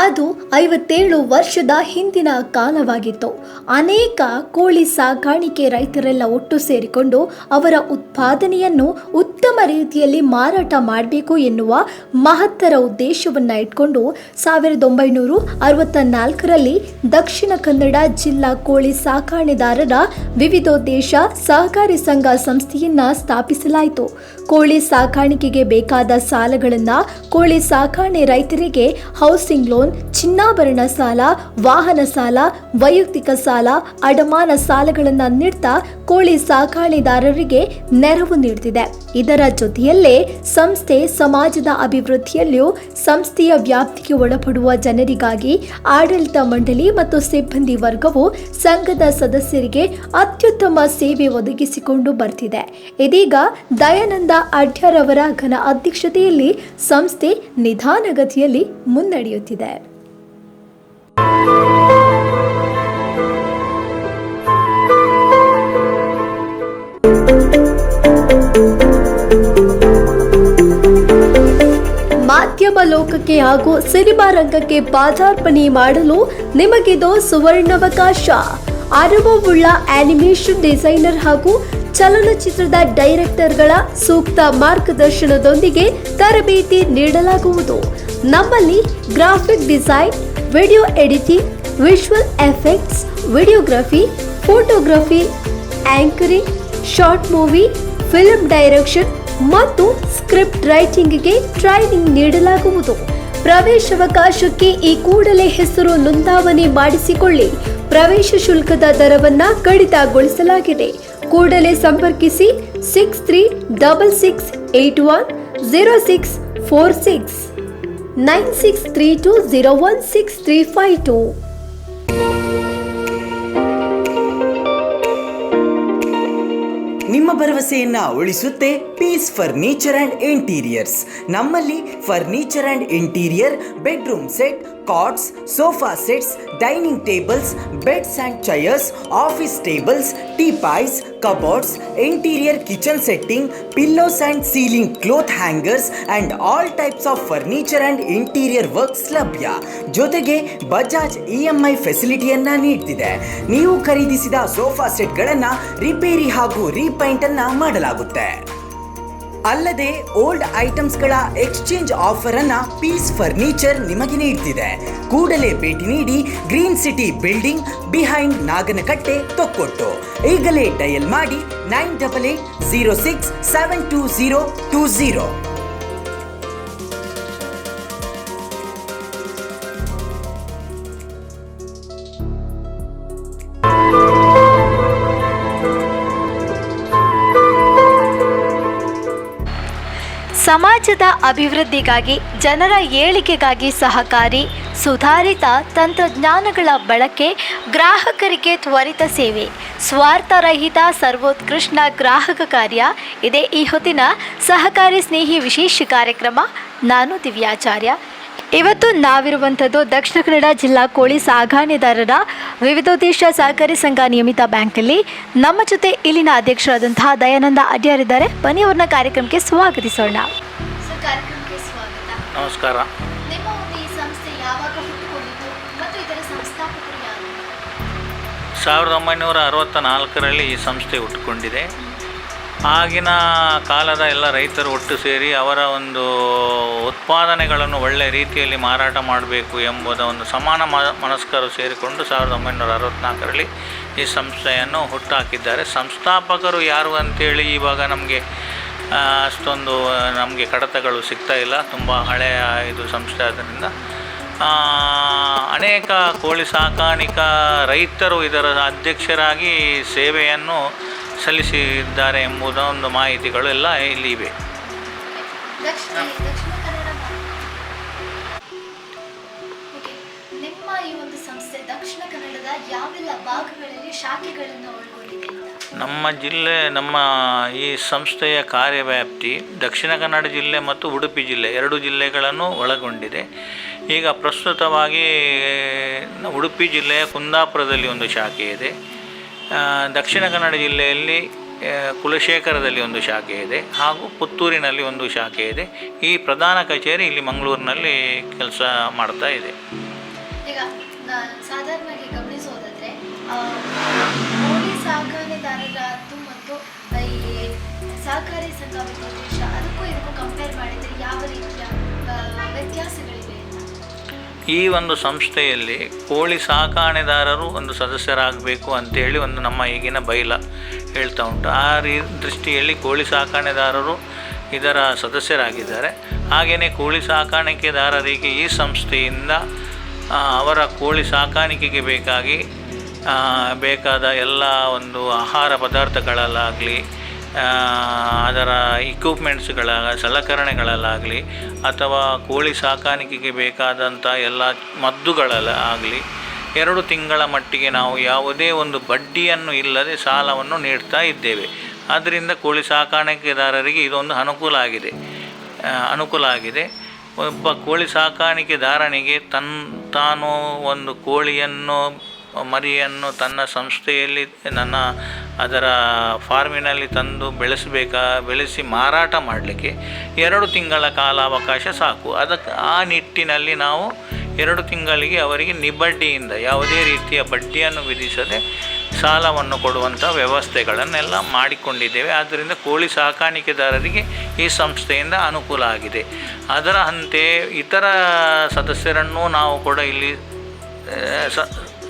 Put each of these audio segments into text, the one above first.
ಅದು 57 ವರ್ಷದ ಹಿಂದಿನ ಕಾಲವಾಗಿತ್ತು. ಅನೇಕ ಕೋಳಿ ಸಾಕಾಣಿಕೆ ರೈತರೆಲ್ಲ ಒಟ್ಟು ಸೇರಿಕೊಂಡು ಅವರ ಉತ್ಪಾದನೆಯನ್ನು ಉತ್ತಮ ರೀತಿಯಲ್ಲಿ ಮಾರಾಟ ಮಾಡಬೇಕು ಎನ್ನುವ ಮಹತ್ತರ ಉದ್ದೇಶವನ್ನು ಇಟ್ಕೊಂಡು 1964ರಲ್ಲಿ ದಕ್ಷಿಣ ಕನ್ನಡ ಜಿಲ್ಲಾ ಕೋಳಿ ಸಾಕಾಣೆದಾರರ ವಿವಿಧೋದ್ದೇಶ ಸಹಕಾರಿ ಸಂಘ ಸಂಸ್ಥೆಯನ್ನ ಸ್ಥಾಪಿಸಲಾಯಿತು. ಕೋಳಿ ಸಾಕಾಣಿಕೆಗೆ ಬೇಕಾದ ಸಾಲಗಳನ್ನು ಕೋಳಿ ಸಾಕಾಣೆ ರೈತರಿಗೆ ಹೌಸಿಂಗ್ ಲೋನ್, ಚಿನ್ನಾಭರಣ ಸಾಲ, ವಾಹನ ಸಾಲ, ವೈಯಕ್ತಿಕ ಸಾಲ, ಅಡಮಾನ ಸಾಲಗಳನ್ನು ನೀಡ್ತಾ ಕೋಳಿ ಸಾಕಾಣೆದಾರರಿಗೆ ನೆರವು ನೀಡುತ್ತಿದೆ. ಇದರ ಜೊತೆಯಲ್ಲೇ ಸಂಸ್ಥೆ ಸಮಾಜದ ಅಭಿವೃದ್ಧಿಯಲ್ಲಿಯೂ ಸಂಸ್ಥೆಯ ವ್ಯಾಪ್ತಿಗೆ ಒಳಪಡುವ ಜನರಿಗಾಗಿ ಆಡಳಿತ ಮಂಡಳಿ ಮತ್ತು ಸಿಬ್ಬಂದಿ ವರ್ಗವು ಸಂಘದ ಸದಸ್ಯರಿಗೆ ಅತ್ಯುತ್ತಮ ಸೇವೆ ಒದಗಿಸಿಕೊಂಡು ಬರ್ತಿದೆ. ಇದೀಗ ದಯಾನಂದ ಅಡ್ಯಾರವರ ಘನ ಅಧ್ಯಕ್ಷತೆಯಲ್ಲಿ ಸಂಸ್ಥೆ ನಿಧಾನಗತಿಯಲ್ಲಿ ಮುನ್ನಡೆಯುತ್ತಿದೆ. ಮಾಧ್ಯಮ ಲೋಕಕ್ಕೆ ಹಾಗೂ ಸಿನಿಮಾ ರಂಗಕ್ಕೆ ಪಾದಾರ್ಪಣೆ ಮಾಡಲು ನಿಮಗಿದು ಸುವರ್ಣಾವಕಾಶ. ಅನುಭವವುಳ್ಳ ಆನಿಮೇಷನ್ ಡಿಸೈನರ್ ಹಾಗೂ ಚಲನಚಿತ್ರದ ಡೈರೆಕ್ಟರ್ಗಳ ಸೂಕ್ತ ಮಾರ್ಗದರ್ಶನದೊಂದಿಗೆ ತರಬೇತಿ ನೀಡಲಾಗುವುದು. ನಮ್ಮಲ್ಲಿ graphic design, video editing, visual effects, videography, photography, anchoring, short movie, film direction ಮತ್ತು ಸ್ಕ್ರಿಪ್ಟ್ ರೈಟಿಂಗ್ಗೆ ಟ್ರೈನಿಂಗ್ ನೀಡಲಾಗುವುದು. ಪ್ರವೇಶಾವಕಾಶಕ್ಕೆ ಈ ಕೂಡಲೇ ಹೆಸರು ನೋಂದಾವಣೆ ಮಾಡಿಸಿಕೊಳ್ಳಿ. ಪ್ರವೇಶ ಶುಲ್ಕದ ದರವನ್ನು ಕಡಿತಗೊಳಿಸಲಾಗಿದೆ. ಕೂಡಲೇ ಸಂಪರ್ಕಿಸಿ 6366810646 9632016352. ನಿಮ್ಮ ಭರವಸೆಯನ್ನ ಉಳಿಸುತ್ತೆ ಪೀಸ್ ಫರ್ನಿಚರ್ ಅಂಡ್ ಇಂಟೀರಿಯರ್ಸ್. ನಮ್ಮಲ್ಲಿ furniture and interior, bedroom set, cots, sofa sets, dining tables, beds and chairs, office tables, teapoys, cupboards, interior kitchen setting, pillows and ceiling cloth hangers and all types of furniture and interior works ಲಭ್ಯ. ಜೊತೆಗೆ Bajaj EMI ಫೆಸಿಲಿಟಿಯನ್ನ ನೀಡ್ತಿದೆ. ನೀವು ಖರೀದಿಸಿದ sofa ಸೆಟ್ಗಳನ್ನು repair ಹಾಗೂ ರೀಪೈಂಟ್ ಅನ್ನ ಮಾಡಲಾಗುತ್ತೆ. ಅಲ್ಲದೆ ಓಲ್ಡ್ ಐಟಮ್ಸ್ಗಳ ಎಕ್ಸ್ಚೇಂಜ್ ಆಫರ್ ಅನ್ನ ಪೀಸ್ ಫರ್ನಿಚರ್ ನಿಮಗೆ ನೀಡ್ತಿದೆ. ಕೂಡಲೇ ಭೇಟಿ ನೀಡಿ green city building behind Naganakatte, Thokkottu. ಈಗಲೇ ಡಯಲ್ ಮಾಡಿ 9880672020. ಸಮಾಜದ ಅಭಿವೃದ್ಧಿಗಾಗಿ, ಜನರ ಏಳಿಗೆಗಾಗಿ ಸಹಕಾರಿ, ಸುಧಾರಿತ ತಂತ್ರಜ್ಞಾನಗಳ ಬಳಕೆ, ಗ್ರಾಹಕರಿಗೆ ತ್ವರಿತ ಸೇವೆ, ಸ್ವಾರ್ಥರಹಿತ ಸರ್ವೋತ್ಕೃಷ್ಟ ಗ್ರಾಹಕ ಕಾರ್ಯ ಇದೇ ಈ ಹೊತ್ತಿನ ಸಹಕಾರಿ ಸ್ನೇಹಿ ವಿಶೇಷ ಕಾರ್ಯಕ್ರಮ. ನಾನು ದಿವ್ಯಾಚಾರ್ಯ. ಇವತ್ತು ನಾವಿರುವಂಥದ್ದು ದಕ್ಷಿಣ ಕನ್ನಡ ಜಿಲ್ಲಾ ಕೋಳಿ ಸಾಗಾಣೆದಾರರ ವಿವಿಧೋದ್ದೇಶ ಸಹಕಾರಿ ಸಂಘ ನಿಯಮಿತ ಬ್ಯಾಂಕಲ್ಲಿ. ನಮ್ಮ ಜೊತೆ ಇಲ್ಲಿನ ಅಧ್ಯಕ್ಷರಾದಂತಹ ದಯಾನಂದ ಅಡ್ಯಾರಿದ್ದಾರೆ. ಬನ್ನಿ ಅವ್ರನ್ನ ಕಾರ್ಯಕ್ರಮಕ್ಕೆ ಸ್ವಾಗತಿಸೋಣ. ಕಾರ್ಯಕ್ರಮಕ್ಕೆ ಸ್ವಾಗತ. ನಮಸ್ಕಾರ. ನಿಮ್ಮ ಒಂದು ಈ ಸಂಸ್ಥೆ ಯಾವಾಗ ಹುಟ್ಟುಕೊಂಡಿತು ಮತ್ತು ಇದರ ಸಂಸ್ಥಾಪಕರು ಯಾರು? 1964ರಲ್ಲಿ ಈ ಸಂಸ್ಥೆ ಹುಟ್ಟುಕೊಂಡಿದೆ. ಆಗಿನ ಕಾಲದ ಎಲ್ಲ ರೈತರು ಒಟ್ಟು ಸೇರಿ ಅವರ ಒಂದು ಉತ್ಪಾದನೆಗಳನ್ನು ಒಳ್ಳೆಯ ರೀತಿಯಲ್ಲಿ ಮಾರಾಟ ಮಾಡಬೇಕು ಎಂಬುದ ಒಂದು ಸಮಾನ ಮನಸ್ಕರು ಸೇರಿಕೊಂಡು 1964ರಲ್ಲಿ ಈ ಸಂಸ್ಥೆಯನ್ನು ಹುಟ್ಟುಹಾಕಿದ್ದಾರೆ. ಸಂಸ್ಥಾಪಕರು ಯಾರು ಅಂತೇಳಿ ಇವಾಗ ನಮಗೆ ಅಷ್ಟೊಂದು ನಮಗೆ ಕಡತಗಳು ಸಿಗ್ತಾ ಇಲ್ಲ. ತುಂಬ ಹಳೆಯ ಇದು ಸಂಸ್ಥೆ ಆದ್ದರಿಂದ ಅನೇಕ ಕೋಳಿ ಸಾಕಾಣಿಕಾ ರೈತರು ಇದರ ಅಧ್ಯಕ್ಷರಾಗಿ ಸೇವೆಯನ್ನು ಸಲ್ಲಿಸಿದ್ದಾರೆ ಎಂಬುದ ಒಂದು ಮಾಹಿತಿಗಳು ಎಲ್ಲ ಇಲ್ಲಿ ಇವೆ. ನಿಮ್ಮ ಈ ಒಂದು ಸಂಸ್ಥೆ ದಕ್ಷಿಣ ಕನ್ನಡದ ಯಾವೆಲ್ಲ ಭಾಗಗಳಲ್ಲಿ ಶಾಖೆಗಳನ್ನು ಒಳಗೊಂಡಿದೆ? ನಮ್ಮ ಈ ಸಂಸ್ಥೆಯ ಕಾರ್ಯವ್ಯಾಪ್ತಿ ದಕ್ಷಿಣ ಕನ್ನಡ ಜಿಲ್ಲೆ ಮತ್ತು ಉಡುಪಿ ಜಿಲ್ಲೆ 2 ಜಿಲ್ಲೆಗಳನ್ನು ಒಳಗೊಂಡಿದೆ. ಈಗ ಪ್ರಸ್ತುತವಾಗಿ ಉಡುಪಿ ಜಿಲ್ಲೆಯ ಕುಂದಾಪುರದಲ್ಲಿ ಒಂದು ಶಾಖೆ ಇದೆ. ದಕ್ಷಿಣ ಕನ್ನಡ ಜಿಲ್ಲೆಯಲ್ಲಿ ಕುಲಶೇಖರದಲ್ಲಿ ಒಂದು ಶಾಖೆ ಇದೆ ಹಾಗೂ ಪುತ್ತೂರಿನಲ್ಲಿ ಒಂದು ಶಾಖೆ ಇದೆ. ಈ ಪ್ರಧಾನ ಕಚೇರಿ ಇಲ್ಲಿ ಮಂಗಳೂರಿನಲ್ಲಿ ಕೆಲಸ ಮಾಡ್ತಾ ಇದೆ. ಈಗ ಸಾಧಾರಣವಾಗಿ ಗಮನಿಸೋದಾದ್ರೆ ಕೋಳಿ ಸಾಕಾಣೆದಾರರದ್ದು ಮತ್ತು ಈ ಸಹಕಾರಿ ಸಂಘ ಪ್ರದೇಶ ಅದಕ್ಕೂ ಇದಕ್ಕೂ ಕಂಪೇರ್ ಮಾಡಿದರೆ ಯಾವ ರೀತಿಯ ವ್ಯತ್ಯಾಸಗಳಿವೆ ಅಂತ? ಈ ಒಂದು ಸಂಸ್ಥೆಯಲ್ಲಿ ಕೋಳಿ ಸಾಕಾಣೆದಾರರು ಒಂದು ಸದಸ್ಯರಾಗಬೇಕು ಅಂತೇಳಿ ಒಂದು ನಮ್ಮ ಈಗಿನ ಬೈಲ ಹೇಳ್ತಾ ಉಂಟು. ಆ ದೃಷ್ಟಿಯಲ್ಲಿ ಕೋಳಿ ಸಾಕಾಣೆದಾರರು ಇದರ ಸದಸ್ಯರಾಗಿದ್ದಾರೆ. ಹಾಗೆಯೇ ಕೋಳಿ ಸಾಕಾಣಿಕೆದಾರರಿಗೆ ಈ ಸಂಸ್ಥೆಯಿಂದ ಅವರ ಕೋಳಿ ಸಾಕಾಣಿಕೆಗೆ ಬೇಕಾದ ಎಲ್ಲ ಒಂದು ಆಹಾರ ಪದಾರ್ಥಗಳಲ್ಲಾಗಲಿ, ಅದರ ಇಕ್ವಿಪ್ಮೆಂಟ್ಸ್ಗಳ ಸಲಕರಣೆಗಳಲ್ಲಾಗಲಿ, ಅಥವಾ ಕೋಳಿ ಸಾಕಾಣಿಕೆಗೆ ಬೇಕಾದಂಥ ಎಲ್ಲ ಮದ್ದುಗಳಲ್ಲಾಗಲಿ 2 ತಿಂಗಳ ಮಟ್ಟಿಗೆ ನಾವು ಯಾವುದೇ ಒಂದು ಬಡ್ಡಿಯನ್ನು ಇಲ್ಲದೆ ಸಾಲವನ್ನು ನೀಡ್ತಾ ಇದ್ದೇವೆ. ಆದ್ದರಿಂದ ಕೋಳಿ ಸಾಕಾಣಿಕೆದಾರರಿಗೆ ಇದೊಂದು ಅನುಕೂಲ ಆಗಿದೆ. ಒಬ್ಬ ಕೋಳಿ ಸಾಕಾಣಿಕೆದಾರನಿಗೆ ತಾನು ಒಂದು ಕೋಳಿಯನ್ನು ಮರಿಯನ್ನು ತನ್ನ ಸಂಸ್ಥೆಯಲ್ಲಿ ಅದರ ಫಾರ್ಮಿನಲ್ಲಿ ತಂದು ಬೆಳೆಸಿ ಮಾರಾಟ ಮಾಡಲಿಕ್ಕೆ 2 ತಿಂಗಳ ಕಾಲಾವಕಾಶ ಸಾಕು. ಆ ನಿಟ್ಟಿನಲ್ಲಿ ನಾವು 2 ತಿಂಗಳಿಗೆ ಅವರಿಗೆ ನಿಬಡ್ಡಿಯಿಂದ ಯಾವುದೇ ರೀತಿಯ ಬಡ್ಡಿಯನ್ನು ವಿಧಿಸದೆ ಸಾಲವನ್ನು ಕೊಡುವಂಥ ವ್ಯವಸ್ಥೆಗಳನ್ನೆಲ್ಲ ಮಾಡಿಕೊಂಡಿದ್ದೇವೆ. ಆದ್ದರಿಂದ ಕೋಳಿ ಸಾಕಾಣಿಕೆದಾರರಿಗೆ ಈ ಸಂಸ್ಥೆಯಿಂದ ಅನುಕೂಲ ಆಗಿದೆ. ಅದರ ಅಂತೆಯೇ ಇತರ ಸದಸ್ಯರನ್ನೂ ನಾವು ಕೂಡ ಇಲ್ಲಿ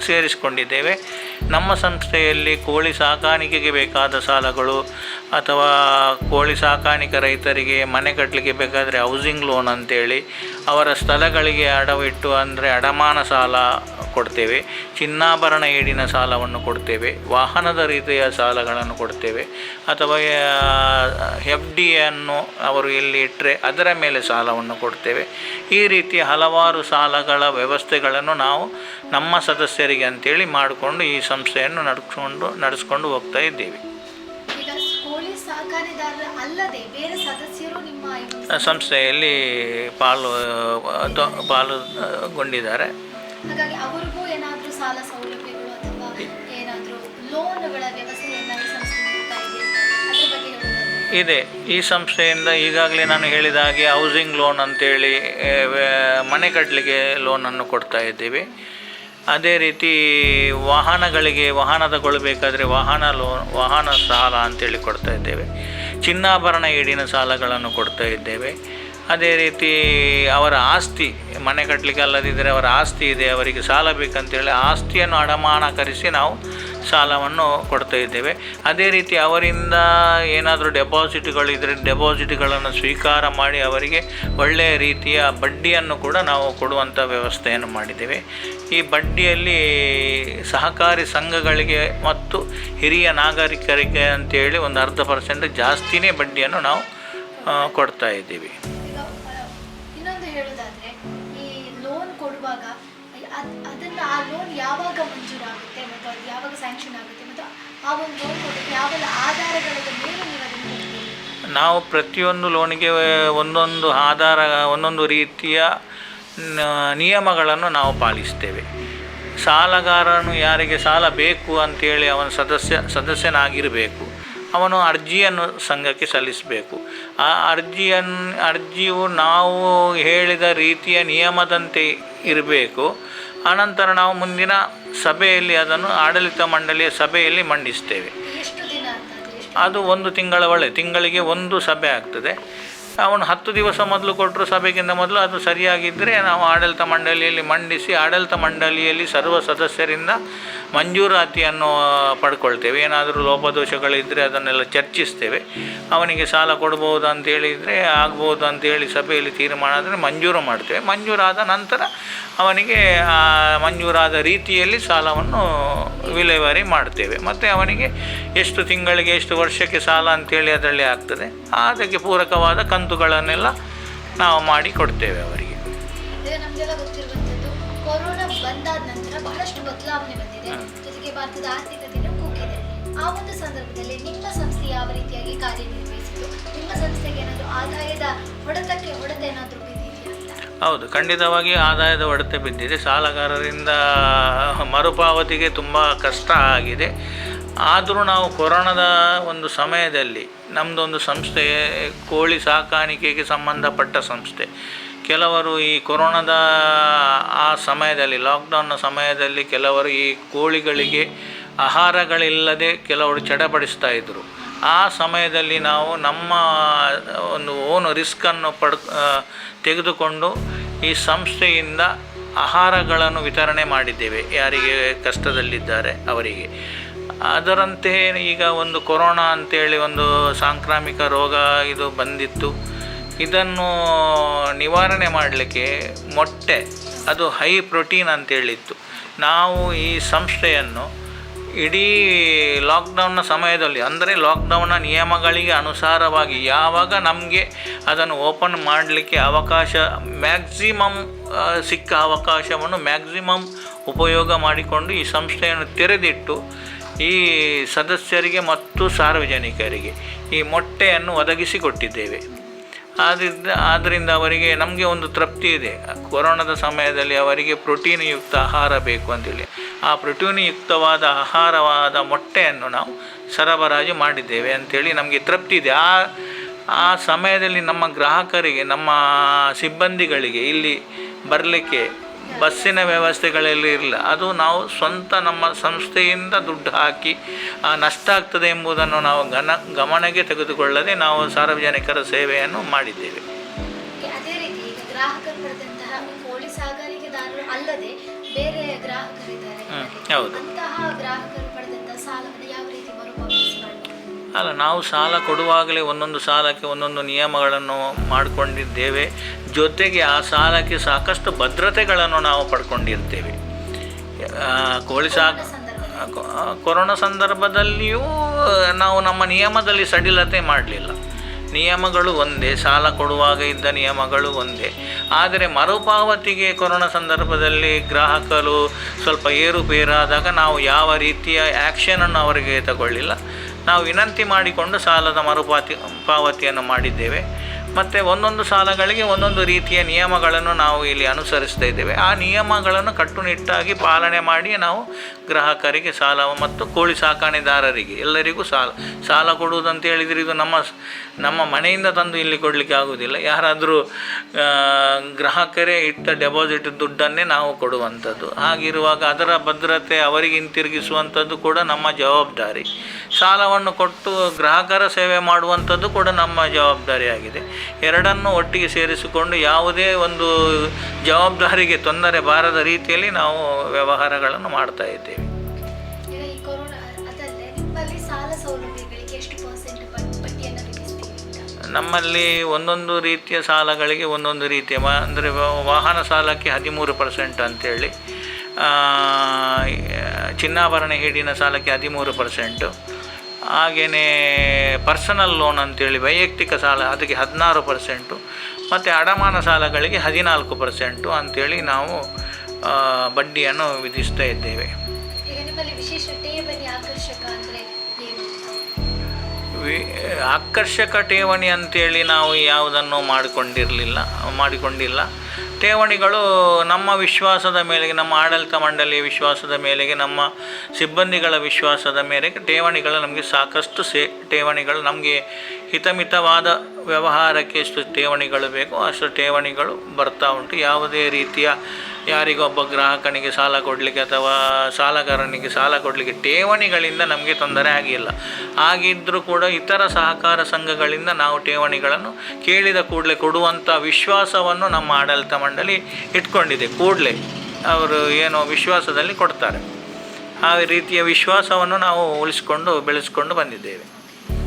ಸೇರಿಸಿಕೊಂಡಿದ್ದೇವೆ. ನಮ್ಮ ಸಂಸ್ಥೆಯಲ್ಲಿ ಕೋಳಿ ಸಾಕಾಣಿಕೆಗೆ ಬೇಕಾದ ಸಾಲಗಳು ಅಥವಾ ಕೋಳಿ ಸಾಕಾಣಿಕೆ ರೈತರಿಗೆ ಮನೆ ಕಟ್ಟಲಿಕ್ಕೆ ಬೇಕಾದರೆ ಹೌಸಿಂಗ್ ಲೋನ್ ಅಂತೇಳಿ ಅವರ ಸ್ಥಳಗಳಿಗೆ ಅಡವಿಟ್ಟು ಅಂದರೆ ಅಡಮಾನ ಸಾಲ ಕೊಡ್ತೇವೆ, ಚಿನ್ನಾಭರಣ ಏಡಿನ ಸಾಲವನ್ನು ಕೊಡ್ತೇವೆ, ವಾಹನದ ರೀತಿಯ ಸಾಲಗಳನ್ನು ಕೊಡ್ತೇವೆ, ಅಥವಾ FDಯನ್ನು ಅವರು ಎಲ್ಲಿ ಇಟ್ಟರೆ ಅದರ ಮೇಲೆ ಸಾಲವನ್ನು ಕೊಡ್ತೇವೆ. ಈ ರೀತಿಯ ಹಲವಾರು ಸಾಲಗಳ ವ್ಯವಸ್ಥೆಗಳನ್ನು ನಾವು ನಮ್ಮ ಸದಸ್ಯರಿಗೆ ಅಂತೇಳಿ ಮಾಡಿಕೊಂಡು ಈ ಸಂಸ್ಥೆಯನ್ನು ನಡೆಸ್ಕೊಂಡು ಹೋಗ್ತಾ ಇದ್ದೇವೆ. ಈಗ ಕೋಳಿ ಸಾಕಾಣೆದಾರರ ಅಲ್ಲದೆ ಬೇರೆ ಸದಸ್ಯರು ನಿಮ್ಮ ಸಂಸ್ಥೆಯಲ್ಲಿ ಪಾಲುಗೊಂಡಿದ್ದಾರೆ. ಹಾಗಾಗಿ ಅವರಿಗೂ ಏನಾದರೂ ಸಾಲ ಸೌಲಭ್ಯಗಳು ಅಥವಾ ಏನಾದರೂ ಲೋನ್ಗಳ ವ್ಯವಸ್ಥೆಯನ್ನು ಈ ಸಂಸ್ಥೆ ನೀಡ್ತಾ ಇದೆ, ಅದರ ಬಗ್ಗೆ ಹೇಳೋದಾದ್ರೆ? ಇದೆ. ಈ ಸಂಸ್ಥೆಯಿಂದ ಈಗಾಗಲೇ ನಾನು ಹೇಳಿದ ಹಾಗೆ ಹೌಸಿಂಗ್ ಲೋನ್ ಅಂತೇಳಿ ಮನೆ ಕಟ್ಟಲಿಕ್ಕೆ ಲೋನನ್ನು ಕೊಡ್ತಾ ಇದ್ದೀವಿ. ಅದೇ ರೀತಿ ವಾಹನ ತಗೊಳ್ಬೇಕಾದ್ರೆ ವಾಹನ ಸಾಲ ಅಂತೇಳಿ ಕೊಡ್ತಾ ಇದ್ದೇವೆ. ಚಿನ್ನಾಭರಣ ಏಡಿನ ಸಾಲಗಳನ್ನು ಕೊಡ್ತಾ ಇದ್ದೇವೆ. ಅದೇ ರೀತಿ ಅವರ ಆಸ್ತಿ ಮನೆ ಕಟ್ಟಲಿಕ್ಕೆ ಅಲ್ಲದಿದ್ದರೆ ಅವರ ಆಸ್ತಿ ಇದೆ, ಅವರಿಗೆ ಸಾಲ ಬೇಕಂತೇಳಿ ಆಸ್ತಿಯನ್ನು ಅಡಮಾನಕರಿಸಿ ನಾವು ಸಾಲವನ್ನು ಕೊಡ್ತಾ ಇದ್ದೇವೆ. ಅದೇ ರೀತಿ ಅವರಿಂದ ಏನಾದರೂ ಡೆಪಾಸಿಟ್ಗಳಿದ್ದರೆ ಡೆಪಾಸಿಟ್ಗಳನ್ನು ಸ್ವೀಕಾರ ಮಾಡಿ ಅವರಿಗೆ ಒಳ್ಳೆಯ ರೀತಿಯ ಬಡ್ಡಿಯನ್ನು ಕೂಡ ನಾವು ಕೊಡುವಂಥ ವ್ಯವಸ್ಥೆಯನ್ನು ಮಾಡಿದ್ದೇವೆ. ಈ ಬಡ್ಡಿಯಲ್ಲಿ ಸಹಕಾರಿ ಸಂಘಗಳಿಗೆ ಮತ್ತು ಹಿರಿಯ ನಾಗರಿಕರಿಗೆ ಅಂತೇಳಿ ಒಂದು 0.5% ಜಾಸ್ತಿನೇ ಬಡ್ಡಿಯನ್ನು ನಾವು ಕೊಡ್ತಾ ಇದ್ದೀವಿ. ಇನ್ನೊಂದು ಹೇಳೋದಾದ್ರೆ, ಈ ಲೋನ್ ಕೊಡುವಾಗ ಆ ಲೋನ್ ಯಾವಾಗ ಮಂಜೂರಾಗುತ್ತೆ ಮತ್ತು ಅದು ಯಾವಾಗ ಸ್ಯಾಂಕ್ಷನ್ ಆಗುತ್ತೆ ಮತ್ತು ಆ ಒಂದು ಲೋನ್ ಕೊಡೋಕ್ಕೆ ಯಾವೆಲ್ಲ ಆಧಾರಗಳ ಮೇಲೆ ನೀವು ಅದನ್ನು ಕೊಡ್ತೀವಿ? ನಾವು ಪ್ರತಿಯೊಂದು ಲೋನಿಗೆ ಒಂದೊಂದು ರೀತಿಯ ನಿಯಮಗಳನ್ನು ನಾವು ಪಾಲಿಸ್ತೇವೆ. ಸಾಲಗಾರನು ಯಾರಿಗೆ ಸಾಲ ಬೇಕು ಅಂತೇಳಿ ಅವನು ಸದಸ್ಯನಾಗಿರಬೇಕು. ಅವನು ಅರ್ಜಿಯನ್ನು ಸಂಘಕ್ಕೆ ಸಲ್ಲಿಸಬೇಕು. ಆ ಅರ್ಜಿಯು ನಾವು ಹೇಳಿದ ರೀತಿಯ ನಿಯಮದಂತೆ ಇರಬೇಕು. ಆನಂತರ ನಾವು ಮುಂದಿನ ಸಭೆಯಲ್ಲಿ ಅದನ್ನು ಆಡಳಿತ ಮಂಡಳಿಯ ಸಭೆಯಲ್ಲಿ ಮಂಡಿಸ್ತೇವೆ. ಅದು 1 ತಿಂಗಳಿಗೆ 1 ಸಭೆ ಆಗ್ತದೆ. ಅವನು 10 ದಿವಸ ಮೊದಲು ಕೊಟ್ಟರು ಸಭೆಗಿಂತ ಮೊದಲು ಅದು ಸರಿಯಾಗಿದ್ದರೆ ನಾವು ಆಡಳಿತ ಮಂಡಳಿಯಲ್ಲಿ ಮಂಡಿಸಿ ಆಡಳಿತ ಮಂಡಳಿಯಲ್ಲಿ ಸರ್ವ ಸದಸ್ಯರಿಂದ ಮಂಜೂರಾತಿಯನ್ನು ಪಡ್ಕೊಳ್ತೇವೆ. ಏನಾದರೂ ಲೋಪದೋಷಗಳಿದ್ದರೆ ಅದನ್ನೆಲ್ಲ ಚರ್ಚಿಸ್ತೇವೆ. ಅವನಿಗೆ ಸಾಲ ಕೊಡ್ಬೋದು ಅಂತೇಳಿದರೆ ಆಗ್ಬೋದು ಅಂತೇಳಿ ಸಭೆಯಲ್ಲಿ ತೀರ್ಮಾನ ಆದರೆ ಮಂಜೂರು ಮಾಡ್ತೇವೆ. ಮಂಜೂರಾದ ನಂತರ ಅವನಿಗೆ ಮಂಜೂರಾದ ರೀತಿಯಲ್ಲಿ ಸಾಲವನ್ನು ವಿಲೇವಾರಿ ಮಾಡ್ತೇವೆ. ಮತ್ತು ಅವನಿಗೆ ಎಷ್ಟು ತಿಂಗಳಿಗೆ ಎಷ್ಟು ವರ್ಷಕ್ಕೆ ಸಾಲ ಅಂತೇಳಿ ಅದರಲ್ಲಿ ಆಗ್ತದೆ. ಅದಕ್ಕೆ ಪೂರಕವಾದ ಕಂತುಗಳನ್ನೆಲ್ಲ ನಾವು ಮಾಡಿ ಕೊಡ್ತೇವೆ ಅವರಿಗೆ. ನಮಗೆಲ್ಲ ಗೊತ್ತಿರುವಂಥದ್ದು, ಕೊರೋನಾ ಬಂದಾದ ನಂತರ ಬಹಳಷ್ಟು ಬದಲಾವಣೆ ಬಂದಿದೆ. ಜೊತೆಗೆ ಭಾರತದ ಆರ್ಥಿಕತೆಯೂ ಕುಗ್ಗಿದೆ. ಆ ಒಂದು ಸಂದರ್ಭದಲ್ಲಿ ನಿಮ್ಮ ಸಂಸ್ಥೆ ಯಾವ ರೀತಿಯಾಗಿ ಕಾರ್ಯನಿರ್ವಹಿಸಿತು? ನಿಮ್ಮ ಸಂಸ್ಥೆಗೆ ಏನಾದರೂ ಆದಾಯದ ಹೊಡೆತ ಏನಾದರೂ ಬಿದ್ದಿದೆಯಾ ಅಂತ? ಹೌದು, ಖಂಡಿತವಾಗಿ ಆದಾಯದ ಹೊಡೆತ ಬಿದ್ದಿದೆ. ಸಾಲಗಾರರಿಂದ ಮರುಪಾವತಿಗೆ ತುಂಬ ಕಷ್ಟ ಆಗಿದೆ. ಆದರೂ ನಾವು ಕೊರೋನಾದ ಒಂದು ಸಮಯದಲ್ಲಿ ನಮ್ಮದೊಂದು ಸಂಸ್ಥೆ ಕೋಳಿ ಸಾಕಾಣಿಕೆಗೆ ಸಂಬಂಧಪಟ್ಟ ಸಂಸ್ಥೆ. ಕೆಲವರು ಈ ಕೊರೋನಾದ ಆ ಸಮಯದಲ್ಲಿ, ಲಾಕ್ಡೌನ್ನ ಸಮಯದಲ್ಲಿ ಕೆಲವರು ಈ ಕೋಳಿಗಳಿಗೆ ಆಹಾರಗಳಿಲ್ಲದೆ ಕೆಲವರು ಚಡಪಡಿಸ್ತಾ ಇದ್ದರು. ಆ ಸಮಯದಲ್ಲಿ ನಾವು ನಮ್ಮ ಒಂದು ಓನ್ ರಿಸ್ಕನ್ನು ತೆಗೆದುಕೊಂಡು ಈ ಸಂಸ್ಥೆಯಿಂದ ಆಹಾರಗಳನ್ನು ವಿತರಣೆ ಮಾಡಿದ್ದೇವೆ ಯಾರಿಗೆ ಕಷ್ಟದಲ್ಲಿದ್ದಾರೆ ಅವರಿಗೆ. ಅದರಂತೆ ಈಗ ಒಂದು ಕೊರೋನಾ ಅಂತೇಳಿ ಒಂದು ಸಾಂಕ್ರಾಮಿಕ ರೋಗ ಇದು ಬಂದಿತ್ತು. ಇದನ್ನು ನಿವಾರಣೆ ಮಾಡಲಿಕ್ಕೆ ಮೊಟ್ಟೆ, ಅದು ಹೈ ಪ್ರೋಟೀನ್ ಅಂತೇಳಿತ್ತು. ನಾವು ಈ ಸಂಸ್ಥೆಯನ್ನು ಇಡೀ ಲಾಕ್ಡೌನ್ನ ಸಮಯದಲ್ಲಿ, ಅಂದರೆ ಲಾಕ್ಡೌನ್ನ ನಿಯಮಗಳಿಗೆ ಅನುಸಾರವಾಗಿ ಯಾವಾಗ ನಮಗೆ ಅದನ್ನು ಓಪನ್ ಮಾಡಲಿಕ್ಕೆ ಅವಕಾಶ, ಮ್ಯಾಕ್ಸಿಮಮ್ ಸಿಕ್ಕ ಅವಕಾಶವನ್ನು ಮ್ಯಾಕ್ಸಿಮಮ್ ಉಪಯೋಗ ಮಾಡಿಕೊಂಡು ಈ ಸಂಸ್ಥೆಯನ್ನು ತೆರೆದಿಟ್ಟು ಈ ಸದಸ್ಯರಿಗೆ ಮತ್ತು ಸಾರ್ವಜನಿಕರಿಗೆ ಈ ಮೊಟ್ಟೆಯನ್ನು ಒದಗಿಸಿಕೊಟ್ಟಿದ್ದೇವೆ. ಆದ್ದರಿಂದ ಅವರಿಗೆ ನಮಗೆ ಒಂದು ತೃಪ್ತಿ ಇದೆ. ಕೊರೋನಾದ ಸಮಯದಲ್ಲಿ ಅವರಿಗೆ ಪ್ರೋಟೀನ್ಯುಕ್ತ ಆಹಾರ ಬೇಕು ಅಂತೇಳಿ ಆ ಪ್ರೋಟೀನ್ಯುಕ್ತವಾದ ಆಹಾರವಾದ ಮೊಟ್ಟೆಯನ್ನು ನಾವು ಸರಬರಾಜು ಮಾಡಿದ್ದೇವೆ ಅಂಥೇಳಿ ನಮಗೆ ತೃಪ್ತಿ ಇದೆ. ಆ ಸಮಯದಲ್ಲಿ ನಮ್ಮ ಗ್ರಾಹಕರಿಗೆ, ನಮ್ಮ ಸಿಬ್ಬಂದಿಗಳಿಗೆ ಇಲ್ಲಿ ಬರಲಿಕ್ಕೆ ಬಸ್ಸಿನ ವ್ಯವಸ್ಥೆಗಳಲ್ಲಿ ಇರಲಿಲ್ಲ. ಅದು ನಾವು ಸ್ವಂತ ನಮ್ಮ ಸಂಸ್ಥೆಯಿಂದ ದುಡ್ಡು ಹಾಕಿ ನಷ್ಟ ಆಗ್ತದೆ ಎಂಬುದನ್ನು ನಾವು ಗಮನಕ್ಕೆ ತೆಗೆದುಕೊಳ್ಳದೆ ನಾವು ಸಾರ್ವಜನಿಕರ ಸೇವೆಯನ್ನು ಮಾಡಿದ್ದೇವೆ. ಅದೇ ರೀತಿ ಈಗ ಗ್ರಾಹಕರು ಪಡೆದಂತಹ ಕೋಳಿ ಸಾಗಾಣಿಕೆದಾರರು ಅಲ್ಲದೆ ಬೇರೆ ಗ್ರಾಹಕರಿದ್ದಾರೆ, ಹೌದು. ಅಂತಹ ಗ್ರಾಹಕರು ಪಡೆದಂತಹ ಸಾಲವನ್ನು ಯಾವ ರೀತಿ ಮರುಪಾವತಿಸಿ ಮಾಡ್ತಾರೆ? ಅಲ್ಲ, ನಾವು ಸಾಲ ಕೊಡುವಾಗಲೇ ಒಂದೊಂದು ಸಾಲಕ್ಕೆ ಒಂದೊಂದು ನಿಯಮಗಳನ್ನು ಮಾಡಿಕೊಂಡಿದ್ದೇವೆ. ಜೊತೆಗೆ ಆ ಸಾಲಕ್ಕೆ ಸಾಕಷ್ಟು ಭದ್ರತೆಗಳನ್ನು ನಾವು ಪಡ್ಕೊಂಡಿರ್ತೇವೆ. ಕೊರೋನಾ ಸಂದರ್ಭದಲ್ಲಿಯೂ ನಾವು ನಮ್ಮ ನಿಯಮದಲ್ಲಿ ಸಡಿಲತೆ ಮಾಡಲಿಲ್ಲ. ನಿಯಮಗಳು ಒಂದೇ, ಸಾಲ ಕೊಡುವಾಗ ಇದ್ದ ನಿಯಮಗಳು ಒಂದೇ. ಆದರೆ ಮರುಪಾವತಿಗೆ ಕೊರೋನಾ ಸಂದರ್ಭದಲ್ಲಿ ಗ್ರಾಹಕರು ಸ್ವಲ್ಪ ಏರುಪೇರಾದಾಗ ನಾವು ಯಾವ ರೀತಿಯ ಆ್ಯಕ್ಷನನ್ನು ಅವರಿಗೆ ತಗೊಳ್ಳಿಲ್ಲ. ನಾವು ವಿನಂತಿ ಮಾಡಿಕೊಂಡು ಸಾಲದ ಪಾವತಿಯನ್ನು ಮಾಡಿದ್ದೇವೆ. ಮತ್ತು ಒಂದೊಂದು ಸಾಲಗಳಿಗೆ ಒಂದೊಂದು ರೀತಿಯ ನಿಯಮಗಳನ್ನು ನಾವು ಇಲ್ಲಿ ಅನುಸರಿಸ್ತಾ ಇದ್ದೇವೆ. ಆ ನಿಯಮಗಳನ್ನು ಕಟ್ಟುನಿಟ್ಟಾಗಿ ಪಾಲನೆ ಮಾಡಿ ನಾವು ಗ್ರಾಹಕರಿಗೆ ಸಾಲ ಮತ್ತು ಕೋಳಿ ಸಾಕಾಣೆದಾರರಿಗೆ ಎಲ್ಲರಿಗೂ ಸಾಲ ಕೊಡುವುದಂತ ಹೇಳಿದರೆ ಇದು ನಮ್ಮ ಮನೆಯಿಂದ ತಂದು ಇಲ್ಲಿ ಕೊಡಲಿಕ್ಕೆ ಆಗುವುದಿಲ್ಲ. ಯಾರಾದರೂ ಗ್ರಾಹಕರೇ ಇಟ್ಟ ಡೆಪಾಸಿಟ್ ದುಡ್ಡನ್ನೇ ನಾವು ಕೊಡುವಂಥದ್ದು. ಹಾಗಿರುವಾಗ ಅದರ ಭದ್ರತೆ ಅವರಿಗೆ ಹಿಂತಿರುಗಿಸುವಂಥದ್ದು ಕೂಡ ನಮ್ಮ ಜವಾಬ್ದಾರಿ. ಸಾಲವನ್ನು ಕೊಟ್ಟು ಗ್ರಾಹಕರ ಸೇವೆ ಮಾಡುವಂಥದ್ದು ಕೂಡ ನಮ್ಮ ಜವಾಬ್ದಾರಿಯಾಗಿದೆ. ಎರಡನ್ನೂ ಒಟ್ಟಿಗೆ ಸೇರಿಸಿಕೊಂಡು ಯಾವುದೇ ಒಂದು ಜವಾಬ್ದಾರಿಗೆ ತೊಂದರೆ ಬಾರದ ರೀತಿಯಲ್ಲಿ ನಾವು ವ್ಯವಹಾರಗಳನ್ನು ಮಾಡ್ತಾ ಇದ್ದೇವೆ. ಈಗ ಈ ಕೊರೋನಾ ಅದಲ್ಲದೆ ನಿಮ್ಮಲ್ಲಿ ಸಾಲ ಸೌಲಭ್ಯಗಳಿಗೆ ಎಷ್ಟು ಪರ್ಸೆಂಟ್ ಬಡ್ಡಿಯನ್ನು ವಿಧಿಸ್ತೀರಿ? ನಮ್ಮಲ್ಲಿ ಒಂದೊಂದು ರೀತಿಯ ಸಾಲಗಳಿಗೆ ಒಂದೊಂದು ರೀತಿಯ ಅಂದರೆ ವಾಹನ ಸಾಲಕ್ಕೆ 13% ಅಂತೇಳಿ, ಚಿನ್ನಾಭರಣ ಈಡಿನ ಸಾಲಕ್ಕೆ 13%, ಹಾಗೆಯೇ ಪರ್ಸನಲ್ ಲೋನ್ ಅಂತೇಳಿ ವೈಯಕ್ತಿಕ ಸಾಲ ಅದಕ್ಕೆ 16%, ಮತ್ತು ಅಡಮಾನ ಸಾಲಗಳಿಗೆ 14% ಅಂಥೇಳಿ ನಾವು ಬಡ್ಡಿಯನ್ನು ವಿಧಿಸ್ತಾ ಇದ್ದೇವೆ. ಈಗ ನಿಮ್ಮಲ್ಲಿ ವಿಶೇಷ ಠೇವಣಿ ಆಕರ್ಷಕ ಅಂದರೆ ಏನು? ಆಕರ್ಷಕ ಠೇವಣಿ ಅಂತೇಳಿ ನಾವು ಯಾವುದನ್ನು ಮಾಡಿಕೊಂಡಿಲ್ಲ. ಠೇವಣಿಗಳು ನಮ್ಮ ವಿಶ್ವಾಸದ ಮೇಲೆಗೆ, ನಮ್ಮ ಆಡಳಿತ ಮಂಡಳಿಯ ವಿಶ್ವಾಸದ ಮೇಲೆಗೆ, ನಮ್ಮ ಸಿಬ್ಬಂದಿಗಳ ವಿಶ್ವಾಸದ ಮೇರೆಗೆ ಠೇವಣಿಗಳು ನಮಗೆ ಸಾಕಷ್ಟು ಠೇವಣಿಗಳು ನಮಗೆ ಹಿತಮಿತವಾದ ವ್ಯವಹಾರಕ್ಕೆ ಎಷ್ಟು ಠೇವಣಿಗಳು ಬೇಕೋ ಅಷ್ಟು ಠೇವಣಿಗಳು ಬರ್ತಾ ಉಂಟು. ಯಾವುದೇ ರೀತಿಯ ಯಾರಿಗೊಬ್ಬ ಗ್ರಾಹಕನಿಗೆ ಸಾಲ ಕೊಡಲಿಕ್ಕೆ ಅಥವಾ ಸಾಲಗಾರನಿಗೆ ಸಾಲ ಕೊಡಲಿಕ್ಕೆ ಠೇವಣಿಗಳಿಂದ ನಮಗೆ ತೊಂದರೆ ಆಗಿಲ್ಲ. ಆಗಿದ್ದರೂ ಕೂಡ ಇತರ ಸಹಕಾರ ಸಂಘಗಳಿಂದ ನಾವು ಠೇವಣಿಗಳನ್ನು ಕೇಳಿದ ಕೂಡಲೇ ಕೊಡುವಂಥ ವಿಶ್ವಾಸವನ್ನು ನಮ್ಮ ಆಡಳಿತ ಮಂಡಳಿ ಇಟ್ಕೊಂಡಿದೆ. ಕೂಡಲೇ ಅವರು ಏನೋ ವಿಶ್ವಾಸದಲ್ಲಿ ಕೊಡ್ತಾರೆ. ಆ ರೀತಿಯ ವಿಶ್ವಾಸವನ್ನು ನಾವು ಬೆಳೆಸ್ಕೊಂಡು ಬಂದಿದ್ದೇವೆ.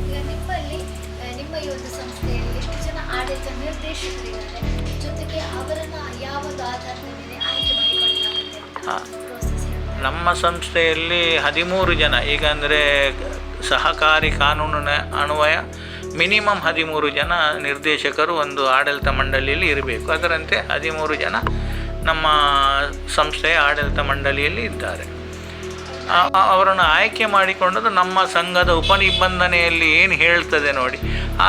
ಈಗ ನಿಮ್ಮಲ್ಲಿ ನಿಮ್ಮ ಈ ಒಂದು ಸಂಸ್ಥೆಯಲ್ಲಿ ಎಷ್ಟು ಜನ ಆಡಳಿತ ನಿರ್ದೇಶಕರಿದ್ದಾರೆ, ಜೊತೆಗೆ ಅವರನ್ನು ಯಾವ ಆಧಾರದ ಮೇಲೆ ಆಯ್ಕೆ ಮಾಡಿಕೊಳ್ಳಲಾಗುತ್ತೆ? ನಮ್ಮ ಸಂಸ್ಥೆಯಲ್ಲಿ 13 ಜನ, ಈಗ ಅಂದರೆ ಸಹಕಾರಿ ಕಾನೂನಿನ ಅನ್ವಯ ಮಿನಿಮಮ್ 13 ಜನ ನಿರ್ದೇಶಕರು ಒಂದು ಆಡಳಿತ ಮಂಡಳಿಯಲ್ಲಿ ಇರಬೇಕು. ಅದರಂತೆ 13 ಜನ ನಮ್ಮ ಸಂಸ್ಥೆಯ ಆಡಳಿತ ಮಂಡಳಿಯಲ್ಲಿ ಇದ್ದಾರೆ. ಅವರನ್ನು ಆಯ್ಕೆ ಮಾಡಿಕೊಂಡದ್ದು ನಮ್ಮ ಸಂಘದ ಉಪನಿಬಂಧನೆಯಲ್ಲಿ ಏನು ಹೇಳ್ತದೆ ನೋಡಿ,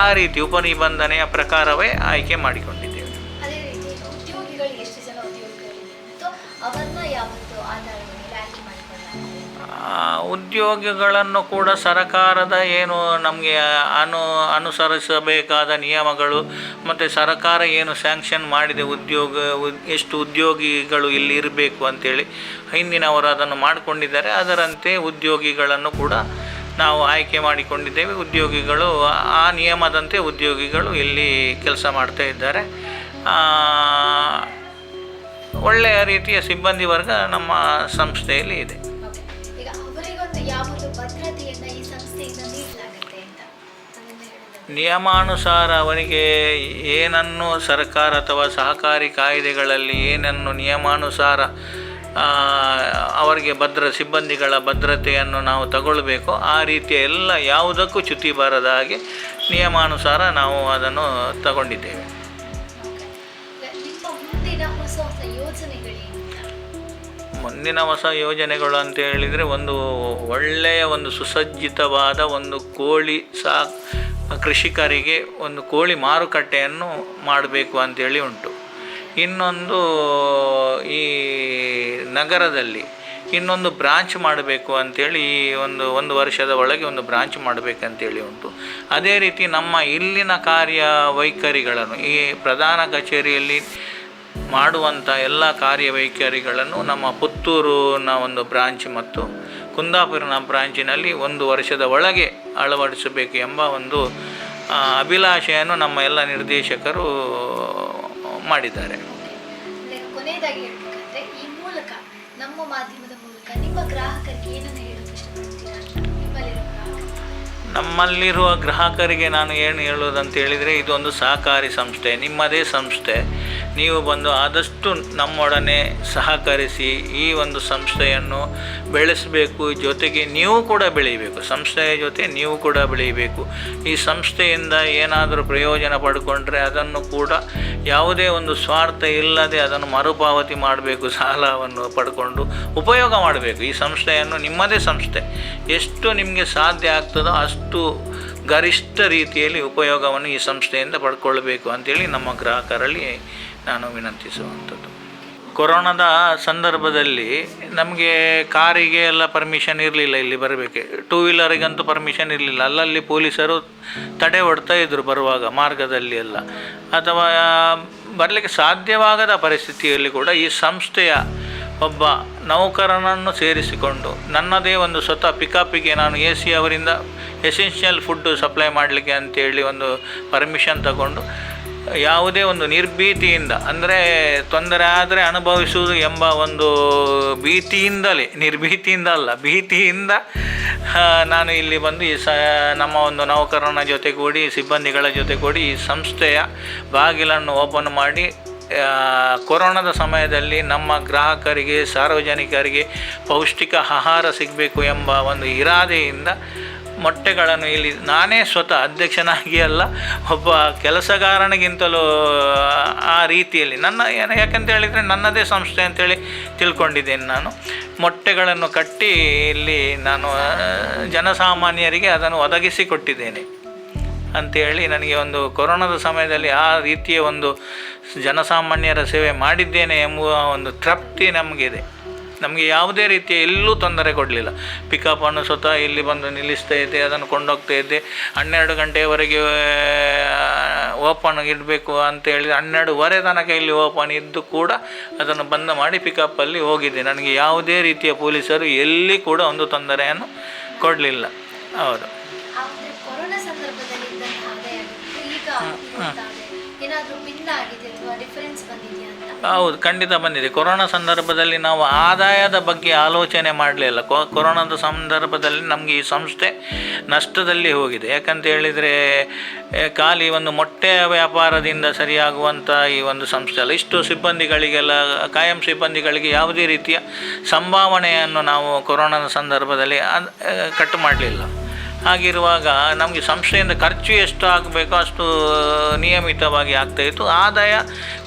ಆ ರೀತಿ ಉಪನಿಬಂಧನೆಯ ಪ್ರಕಾರವೇ ಆಯ್ಕೆ ಮಾಡಿಕೊಂಡಿದ್ದೇವೆ. ಅದೇ ರೀತಿ ಉದ್ಯೋಗಿಗಳಿಗೆ ಎಷ್ಟು ಜನ ಉದ್ಯೋಗಿಗಳಿದ್ದು ಅವರನ್ನ ಯಾವತ್ತು ಆಧಾರದ ಮೇಲೆ ಆಯ್ಕೆ ಮಾಡಿಕೊಳ್ಳಲಾಗಿದೆ? ಉದ್ಯೋಗಿಗಳನ್ನು ಕೂಡ ಸರಕಾರದ ಏನು ನಮಗೆ ಅನುಸರಿಸಬೇಕಾದ ನಿಯಮಗಳು ಮತ್ತು ಸರ್ಕಾರ ಏನು ಸ್ಯಾಂಕ್ಷನ್ ಮಾಡಿದೆ ಎಷ್ಟು ಉದ್ಯೋಗಿಗಳು ಇಲ್ಲಿ ಇರಬೇಕು ಅಂಥೇಳಿ ಹಿಂದಿನವರು ಅದನ್ನು ಮಾಡಿಕೊಂಡಿದ್ದಾರೆ. ಅದರಂತೆ ಉದ್ಯೋಗಿಗಳನ್ನು ಕೂಡ ನಾವು ಆಯ್ಕೆ ಮಾಡಿಕೊಂಡಿದ್ದೇವೆ. ಉದ್ಯೋಗಿಗಳು ಆ ನಿಯಮದಂತೆ ಉದ್ಯೋಗಿಗಳು ಇಲ್ಲಿ ಕೆಲಸ ಮಾಡ್ತಾ ಇದ್ದಾರೆ. ಒಳ್ಳೆಯ ರೀತಿಯ ಸಿಬ್ಬಂದಿ ವರ್ಗ ನಮ್ಮ ಸಂಸ್ಥೆಯಲ್ಲಿ ಇದೆ. ಈಗ ಅವರಿಗೊಂದು ಯಾವುದು ಭದ್ರತೆಯನ್ನು ಈ ಸಂಸ್ಥೆಯಿಂದ ನೀಡಲಾಗುತ್ತೆ ಅಂತ ನಿಯಮಾನುಸಾರ ಅವರಿಗೆ ಏನನ್ನು ಸರ್ಕಾರ ಅಥವಾ ಸಹಕಾರಿ ಕಾಯ್ದೆಗಳಲ್ಲಿ ಏನನ್ನು ನಿಯಮಾನುಸಾರ ಅವರಿಗೆ ಸಿಬ್ಬಂದಿಗಳ ಭದ್ರತೆಯನ್ನು ನಾವು ತಗೊಳ್ಬೇಕು. ಆ ರೀತಿಯ ಎಲ್ಲ ಯಾವುದಕ್ಕೂ ಚ್ಯುತಿ ಬರದ ಹಾಗೆ ನಿಯಮಾನುಸಾರ ನಾವು ಅದನ್ನು ತಗೊಂಡಿದ್ದೇವೆ. ಮುಂದಿನ ಹೊಸ ಯೋಜನೆಗಳು ಅಂತ ಹೇಳಿದರೆ ಒಂದು ಒಳ್ಳೆಯ ಸುಸಜ್ಜಿತವಾದ ಕೋಳಿ ಕೃಷಿಕರಿಗೆ ಒಂದು ಕೋಳಿ ಮಾರುಕಟ್ಟೆಯನ್ನು ಮಾಡಬೇಕು ಅಂತೇಳಿ ಉಂಟು. ಇನ್ನೊಂದು ಈ ನಗರದಲ್ಲಿ ಇನ್ನೊಂದು ಬ್ರಾಂಚ್ ಮಾಡಬೇಕು ಅಂಥೇಳಿ ಒಂದು ವರ್ಷದ ಒಳಗೆ ಒಂದು ಬ್ರಾಂಚ್ ಮಾಡಬೇಕಂತೇಳಿ ಉಂಟು. ಅದೇ ರೀತಿ ನಮ್ಮ ಇಲ್ಲಿನ ಕಾರ್ಯವೈಖರಿಗಳನ್ನು ಈ ಪ್ರಧಾನ ಕಚೇರಿಯಲ್ಲಿ ಮಾಡುವಂಥ ಎಲ್ಲ ಕಾರ್ಯವೈಖರಿಗಳನ್ನು ನಮ್ಮ ಪುತ್ತೂರಿನ ಒಂದು ಬ್ರಾಂಚ್ ಮತ್ತು ಕುಂದಾಪುರನ ಬ್ರಾಂಚಿನಲ್ಲಿ 1 ವರ್ಷದ ಒಳಗೆ ಅಳವಡಿಸಬೇಕು ಎಂಬ ಒಂದು ಅಭಿಲಾಷೆಯನ್ನು ನಮ್ಮ ಎಲ್ಲ ನಿರ್ದೇಶಕರು ಮಾಡಿದ್ದಾರೆ. ಕೊನೆಯದಾಗಿ ಹೇಳಬೇಕಂದ್ರೆ ಈ ಮೂಲಕ ನಮ್ಮ ಮಾಧ್ಯಮದ ಮೂಲಕ ನಿಮ್ಮ ಗ್ರಾಹಕರಿಗೆ ಏನನ್ನು ಹೇಳಕ್ಕೆ ಇಷ್ಟಪಡ್ತೀರಾ? ನಮ್ಮಲ್ಲಿರುವ ಗ್ರಾಹಕರಿಗೆ ನಾನು ಏನು ಹೇಳೋದಂತ ಹೇಳಿದರೆ, ಇದೊಂದು ಸಹಕಾರಿ ಸಂಸ್ಥೆ, ನಿಮ್ಮದೇ ಸಂಸ್ಥೆ. ನೀವು ಬಂದು ಆದಷ್ಟು ನಮ್ಮೊಡನೆ ಸಹಕರಿಸಿ ಈ ಒಂದು ಸಂಸ್ಥೆಯನ್ನು ಬೆಳೆಸಬೇಕು. ಜೊತೆಗೆ ನೀವು ಕೂಡ ಬೆಳೀಬೇಕು, ಸಂಸ್ಥೆಯ ಜೊತೆ ನೀವು ಕೂಡ ಬೆಳೀಬೇಕು. ಈ ಸಂಸ್ಥೆಯಿಂದ ಏನಾದರೂ ಪ್ರಯೋಜನ ಪಡ್ಕೊಂಡ್ರೆ ಅದನ್ನು ಕೂಡ ಯಾವುದೇ ಒಂದು ಸ್ವಾರ್ಥ ಇಲ್ಲದೆ ಅದನ್ನು ಮರುಪಾವತಿ ಮಾಡಬೇಕು. ಸಾಲವನ್ನು ಪಡ್ಕೊಂಡು ಉಪಯೋಗ ಮಾಡಬೇಕು. ಈ ಸಂಸ್ಥೆಯನ್ನು ನಿಮ್ಮದೇ ಸಂಸ್ಥೆ ಎಷ್ಟು ನಿಮಗೆ ಸಾಧ್ಯ ಆಗ್ತದೋ ಅಷ್ಟು ಗರಿಷ್ಠ ರೀತಿಯಲ್ಲಿ ಉಪಯೋಗವನ್ನು ಈ ಸಂಸ್ಥೆಯಿಂದ ಪಡ್ಕೊಳ್ಬೇಕು ಅಂಥೇಳಿ ನಮ್ಮ ಗ್ರಾಹಕರಲ್ಲಿ ನಾನು ವಿನಂತಿಸುವಂಥದ್ದು. ಕೊರೋನಾದ ಸಂದರ್ಭದಲ್ಲಿ ನಮಗೆ ಕಾರಿಗೆ ಎಲ್ಲ ಪರ್ಮಿಷನ್ ಇರಲಿಲ್ಲ ಇಲ್ಲಿ ಬರಬೇಕು. 2 ವೀಲರಿಗಂತೂ ಪರ್ಮಿಷನ್ ಇರಲಿಲ್ಲ. ಅಲ್ಲಲ್ಲಿ ಪೊಲೀಸರು ತಡೆ ಹೊಡ್ತಾ ಇದ್ದರು ಬರುವಾಗ ಮಾರ್ಗದಲ್ಲಿ ಎಲ್ಲ. ಅಥವಾ ಬರಲಿಕ್ಕೆ ಸಾಧ್ಯವಾಗದ ಪರಿಸ್ಥಿತಿಯಲ್ಲಿ ಕೂಡ ಈ ಸಂಸ್ಥೆಯ ಒಬ್ಬ ನೌಕರನನ್ನು ಸೇರಿಸಿಕೊಂಡು ನನ್ನದೇ ಒಂದು ಸ್ವತಃ ಪಿಕಪ್ಪಿಗೆ ನಾನು AC ಅವರಿಂದ ಎಸೆನ್ಷಿಯಲ್ ಫುಡ್ಡು ಸಪ್ಲೈ ಮಾಡಲಿಕ್ಕೆ ಅಂತೇಳಿ ಒಂದು ಪರ್ಮಿಷನ್ ತಗೊಂಡು ಯಾವುದೇ ಒಂದು ನಿರ್ಭೀತಿಯಿಂದ, ಅಂದರೆ ತೊಂದರೆ ಆದರೆ ಅನುಭವಿಸುವುದು ಎಂಬ ಒಂದು ಭೀತಿಯಿಂದಲೇ, ನಿರ್ಭೀತಿಯಿಂದ ಅಲ್ಲ ಭೀತಿಯಿಂದ ನಾನು ಇಲ್ಲಿ ಬಂದು ನಮ್ಮ ಒಂದು ನೌಕರನ ಜೊತೆಗೂಡಿ ಸಿಬ್ಬಂದಿಗಳ ಜೊತೆಗೂಡಿ ಈ ಸಂಸ್ಥೆಯ ಬಾಗಿಲನ್ನು ಓಪನ್ ಮಾಡಿ ಕೊರೋನಾದ ಸಮಯದಲ್ಲಿ ನಮ್ಮ ಗ್ರಾಹಕರಿಗೆ ಸಾರ್ವಜನಿಕರಿಗೆ ಪೌಷ್ಟಿಕ ಆಹಾರ ಸಿಗಬೇಕು ಎಂಬ ಒಂದು ಇರಾದೆಯಿಂದ ಮೊಟ್ಟೆಗಳನ್ನು ಇಲ್ಲಿ ನಾನೇ ಸ್ವತಃ ಅಧ್ಯಕ್ಷನಾಗಿ ಅಲ್ಲ, ಒಬ್ಬ ಕೆಲಸಗಾರನಿಗಿಂತಲೂ ಆ ರೀತಿಯಲ್ಲಿ ಯಾಕಂತ ಹೇಳಿದರೆ ನನ್ನದೇ ಸಂಸ್ಥೆ ಅಂತೇಳಿ ತಿಳ್ಕೊಂಡಿದ್ದೇನೆ. ನಾನು ಮೊಟ್ಟೆಗಳನ್ನು ಕಟ್ಟಿ ಇಲ್ಲಿ ನಾನು ಜನಸಾಮಾನ್ಯರಿಗೆ ಅದನ್ನು ಒದಗಿಸಿಕೊಟ್ಟಿದ್ದೇನೆ ಅಂಥೇಳಿ ನನಗೆ ಒಂದು ಕೊರೋನಾದ ಸಮಯದಲ್ಲಿ ಆ ರೀತಿಯ ಒಂದು ಜನಸಾಮಾನ್ಯರ ಸೇವೆ ಮಾಡಿದ್ದೇನೆ ಎಂಬುವ ಒಂದು ತೃಪ್ತಿ ನಮಗಿದೆ. ನಮಗೆ ಯಾವುದೇ ರೀತಿಯ ಎಲ್ಲೂ ತೊಂದರೆ ಕೊಡಲಿಲ್ಲ. ಪಿಕಪ್ಪನ್ನು ಸ್ವತಃ ಇಲ್ಲಿ ಬಂದು ನಿಲ್ಲಿಸ್ತಾ ಇದ್ದೆ, ಅದನ್ನು ಕೊಂಡೋಗ್ತಾ ಇದ್ದೆ. 12 ಗಂಟೆಯವರೆಗೆ ಓಪನ್ ಇಡಬೇಕು ಅಂತೇಳಿ 12:15 ತನಕ ಇಲ್ಲಿ ಓಪನ್ ಇದ್ದು ಕೂಡ ಅದನ್ನು ಬಂದ್ ಮಾಡಿ ಪಿಕಪ್ಪಲ್ಲಿ ಹೋಗಿದ್ದೆ. ನನಗೆ ಯಾವುದೇ ರೀತಿಯ ಪೊಲೀಸರು ಎಲ್ಲಿ ಕೂಡ ಒಂದು ತೊಂದರೆಯನ್ನು ಕೊಡಲಿಲ್ಲ. ಹೌದು. ಹೌದು, ಖಂಡಿತ ಬಂದಿದೆ. ಕೊರೋನಾ ಸಂದರ್ಭದಲ್ಲಿ ನಾವು ಆದಾಯದ ಬಗ್ಗೆ ಆಲೋಚನೆ ಮಾಡಲಿಲ್ಲ. ಕೊರೋನಾದ ಸಂದರ್ಭದಲ್ಲಿ ನಮಗೆ ಈ ಸಂಸ್ಥೆ ನಷ್ಟದಲ್ಲಿ ಹೋಗಿದೆ. ಯಾಕಂತ ಹೇಳಿದರೆ ಖಾಲಿ ಒಂದು ಮೊಟ್ಟೆಯ ವ್ಯಾಪಾರದಿಂದ ಸರಿಯಾಗುವಂಥ ಈ ಒಂದು ಸಂಸ್ಥೆ ಅಲ್ಲ. ಇಷ್ಟು ಸಿಬ್ಬಂದಿಗಳಿಗೆಲ್ಲ, ಕಾಯಂ ಸಿಬ್ಬಂದಿಗಳಿಗೆ ಯಾವುದೇ ರೀತಿಯ ಸಂಭಾವನೆಯನ್ನು ನಾವು ಕೊರೋನಾದ ಸಂದರ್ಭದಲ್ಲಿ ಕಟ್ ಮಾಡಲಿಲ್ಲ. ಹಾಗಿರುವಾಗ ನಮಗೆ ಸಂಸ್ಥೆಯಿಂದ ಖರ್ಚು ಎಷ್ಟು ಆಗಬೇಕೋ ಅಷ್ಟು ನಿಯಮಿತವಾಗಿ ಆಗ್ತಾಯಿತ್ತು, ಆದಾಯ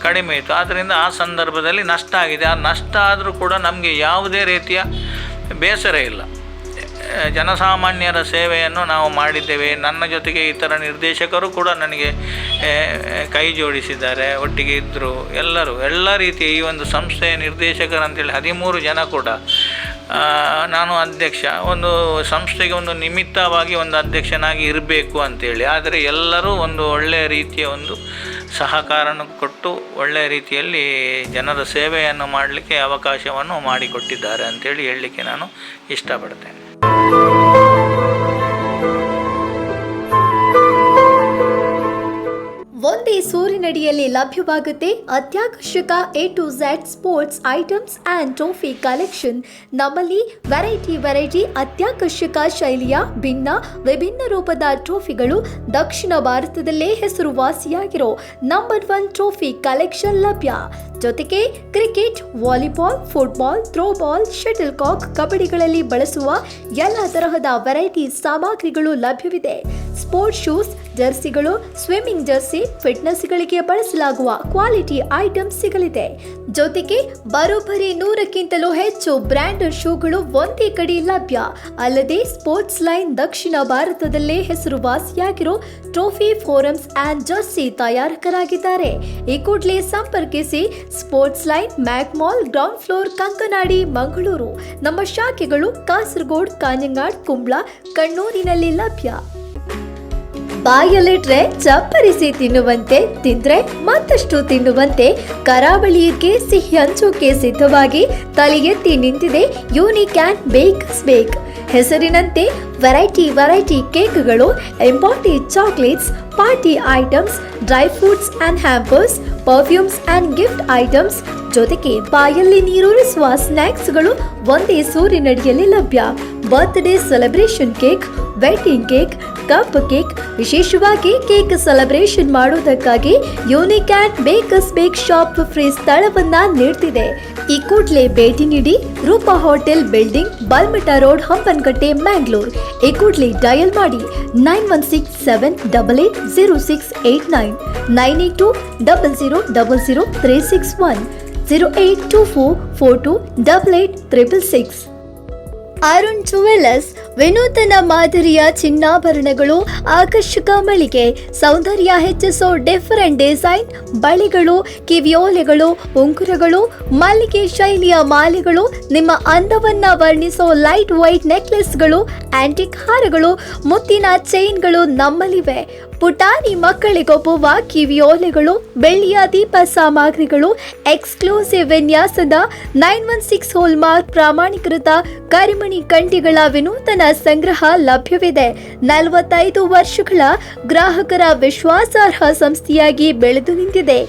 ಕಡಿಮೆ ಇತ್ತು. ಆದ್ದರಿಂದ ಆ ಸಂದರ್ಭದಲ್ಲಿ ನಷ್ಟ ಆಗಿದೆ. ಆ ನಷ್ಟ ಆದರೂ ಕೂಡ ನಮಗೆ ಯಾವುದೇ ರೀತಿಯ ಬೇಸರ ಇಲ್ಲ. ಜನಸಾಮಾನ್ಯರ ಸೇವೆಯನ್ನು ನಾವು ಮಾಡಿದ್ದೇವೆ. ನನ್ನ ಜೊತೆಗೆ ಇತರ ನಿರ್ದೇಶಕರು ಕೂಡ ನನಗೆ ಕೈ ಜೋಡಿಸಿದ್ದಾರೆ, ಒಟ್ಟಿಗೆ ಇದ್ದರು. ಎಲ್ಲ ರೀತಿಯ ಈ ಒಂದು ಸಂಸ್ಥೆಯ ನಿರ್ದೇಶಕರಂತೇಳಿ 13 ಜನ ಕೂಡ ನಾನು ಅಧ್ಯಕ್ಷ, ಒಂದು ಸಂಸ್ಥೆಗೆ ಒಂದು ನಿಮಿತ್ತವಾಗಿ ಒಂದು ಅಧ್ಯಕ್ಷನಾಗಿ ಇರಬೇಕು ಅಂತೇಳಿ. ಆದರೆ ಎಲ್ಲರೂ ಒಂದು ಒಳ್ಳೆಯ ರೀತಿಯ ಒಂದು ಸಹಕಾರವನ್ನು ಕೊಟ್ಟು ಒಳ್ಳೆಯ ರೀತಿಯಲ್ಲಿ ಜನರ ಸೇವೆಯನ್ನು ಮಾಡಲಿಕ್ಕೆ ಅವಕಾಶವನ್ನು ಮಾಡಿಕೊಟ್ಟಿದ್ದಾರೆ ಅಂತೇಳಿ ಹೇಳಲಿಕ್ಕೆ ನಾನು ಇಷ್ಟಪಡ್ತೇನೆ. ಒಂದೇ ಸೂರಿನಡಿಯಲ್ಲಿ ಲಭ್ಯವಾಗುತ್ತೆ ಅತ್ಯಾಕರ್ಷಕ A to Z sports items and trophy collection. ನಮ್ಮಲ್ಲಿ ವೆರೈಟಿ ಅತ್ಯಾಕರ್ಷಕ ಶೈಲಿಯ ವಿಭಿನ್ನ ರೂಪದ ಟ್ರೋಫಿಗಳು ದಕ್ಷಿಣ ಭಾರತದಲ್ಲೇ ಹೆಸರುವಾಸಿಯಾಗಿರೋ ನಂಬರ್ 1 ಟ್ರೋಫಿ ಕಲೆಕ್ಷನ್ ಲಭ್ಯ. ಜೊತೆಗೆ cricket, volleyball, football, throwball, shuttlecock, ಕಬಡ್ಡಿಗಳಲ್ಲಿ ಬಳಸುವ ಎಲ್ಲ ತರಹದ ವೆರೈಟಿ ಸಾಮಗ್ರಿಗಳು ಲಭ್ಯವಿದೆ. ಸ್ಪೋರ್ಟ್ಸ್ ಶೂಸ್, ಜರ್ಸಿಗಳು, ಸ್ವಿಮ್ಮಿಂಗ್ ಜರ್ಸಿ, ಫಿಟ್ನೆಸ್ಗಳಿಗೆ ಬಳಸಲಾಗುವ ಕ್ವಾಲಿಟಿ ಐಟಮ್ಸ್ ಸಿಗಲಿದೆ. ಜೊತೆಗೆ ಬರೋಬ್ಬರಿ 100ಕ್ಕಿಂತಲೂ ಹೆಚ್ಚು ಬ್ರ್ಯಾಂಡೆಡ್ ಶೂಗಳು ಒಂದೇ ಕಡೆ ಲಭ್ಯ. ಅಲ್ಲದೆ ಸ್ಪೋರ್ಟ್ಸ್ ಲೈನ್ ದಕ್ಷಿಣ ಭಾರತದಲ್ಲೇ ಹೆಸರುವಾಸಿಯಾಗಿರೋ ಟ್ರೋಫಿ, ಫೋರಮ್ಸ್ ಆ್ಯಂಡ್ ಜರ್ಸಿ ತಯಾರಕರಾಗಿದ್ದಾರೆ. ಈ ಕೂಡಲೇ ಸಂಪರ್ಕಿಸಿ. Sports line, Mac mall, ground floor, Kankanadi, Mangaluru. ನಮ್ಮ ಶಾಖೆಗಳು ಕಾಸರಗೋಡು, ಕಾಂಜಂಗಾಡ್, ಕುಂಬ್ಳ, ಕಣ್ಣೂರಿನಲ್ಲಿ ಲಭ್ಯ. ಬಾಯಲ್ಲಿಟ್ರೆ ಚಪ್ಪರಿಸಿ ತಿನ್ನುವಂತೆ, ತಿಂದ್ರೆ ಮತ್ತಷ್ಟು ತಿನ್ನುವಂತೆ ಕರಾವಳಿಗೆ ಸಿಹಿ ಹಂಚೋಕೆ ಸಿದ್ಧವಾಗಿ ತಲೆ ಎತ್ತಿ ನಿಂತಿದೆ ಯೂನಿಕ್ ಆ್ಯಂಡ್ ಬೇಕರ್ಸ್ ಬೇಕ್. ಹೆಸರಿನಂತೆ ವೆರೈಟಿ ಕೇಕ್ಗಳು, imported chocolates, party items, dry fruits and hampers, perfumes and gift items, ಜೊತೆಗೆ ಬಾಯಲ್ಲಿ ನೀರೂರಿಸುವ ಸ್ನ್ಯಾಕ್ಸ್ಗಳು ಒಂದೇ ಸೂರಿನಡಿಯಲ್ಲಿ ಲಭ್ಯ. Birthday celebration cake, wedding cake, cupcake, ವಿಶೇಷವಾಗಿ ಕೇಕ್ ಸೆಲೆಬ್ರೇಷನ್ ಮಾಡುವುದಕ್ಕಾಗಿ unique and bakers bake shop free ಸ್ಥಳವನ್ನ ನೀಡ್ತಿದೆ. ಈ ಕೂಡಲೇ ಭೇಟಿ ನೀಡಿ. Rupa hotel building, Balmatta road, Hampankatta, Mangalore. ಈ ಕೂಡಲೇ ಡಯಲ್ ಮಾಡಿ 9167880689, 9820000361, 08244288866. ಅರುಣ್ ಜುವೆಲ್ಲರ್ಸ್ ವಿನೂತನ ಮಾದರಿಯ ಚಿನ್ನಾಭರಣಗಳು, ಆಕರ್ಷಕ ಮಳಿಗೆ, ಸೌಂದರ್ಯ ಹೆಚ್ಚಿಸೋ ಡಿಫರೆಂಟ್ ಡಿಸೈನ್ ಬಳೆಗಳು, ಕಿವಿಯೋಲೆಗಳು, ಉಂಗುರಗಳು, ಮಲ್ಲಿಗೆ ಶೈಲಿಯ ಮಾಲೆಗಳು, ನಿಮ್ಮ ಅಂದವನ್ನ ವರ್ಣಿಸೋ ಲೈಟ್ ವೈಟ್ ನೆಕ್ಲೆಸ್ಗಳು, ಆಂಟಿಕ್ ಹಾರಗಳು, ಮುತ್ತಿನ ಚೈನ್ಗಳು ನಮ್ಮಲ್ಲಿವೆ. ಪುಟಾಣಿ ಮಕ್ಕಳಿಗೊಪ್ಪುವ ಕಿವಿಯೋಲೆಗಳು, ಬೆಳ್ಳಿಯ ದೀಪ ಸಾಮಗ್ರಿಗಳು, ಎಕ್ಸ್ಕ್ಲೂಸಿವ್ ವಿನ್ಯಾಸದ 916 ಹೋಲ್ಮಾರ್ಕ್ ಪ್ರಾಮಾಣೀಕೃತ ಕರಿಮಣಿ ಕಂಠಿಗಳ ವಿನೂತನ ಸಂಗ್ರಹ ಲಭ್ಯವಿದೆ. 45 ವರ್ಷಗಳ ಗ್ರಾಹಕರ ವಿಶ್ವಾಸಾರ್ಹ ಸಂಸ್ಥೆಯಾಗಿ ಬೆಳೆದು ನಿಂತಿದೆ.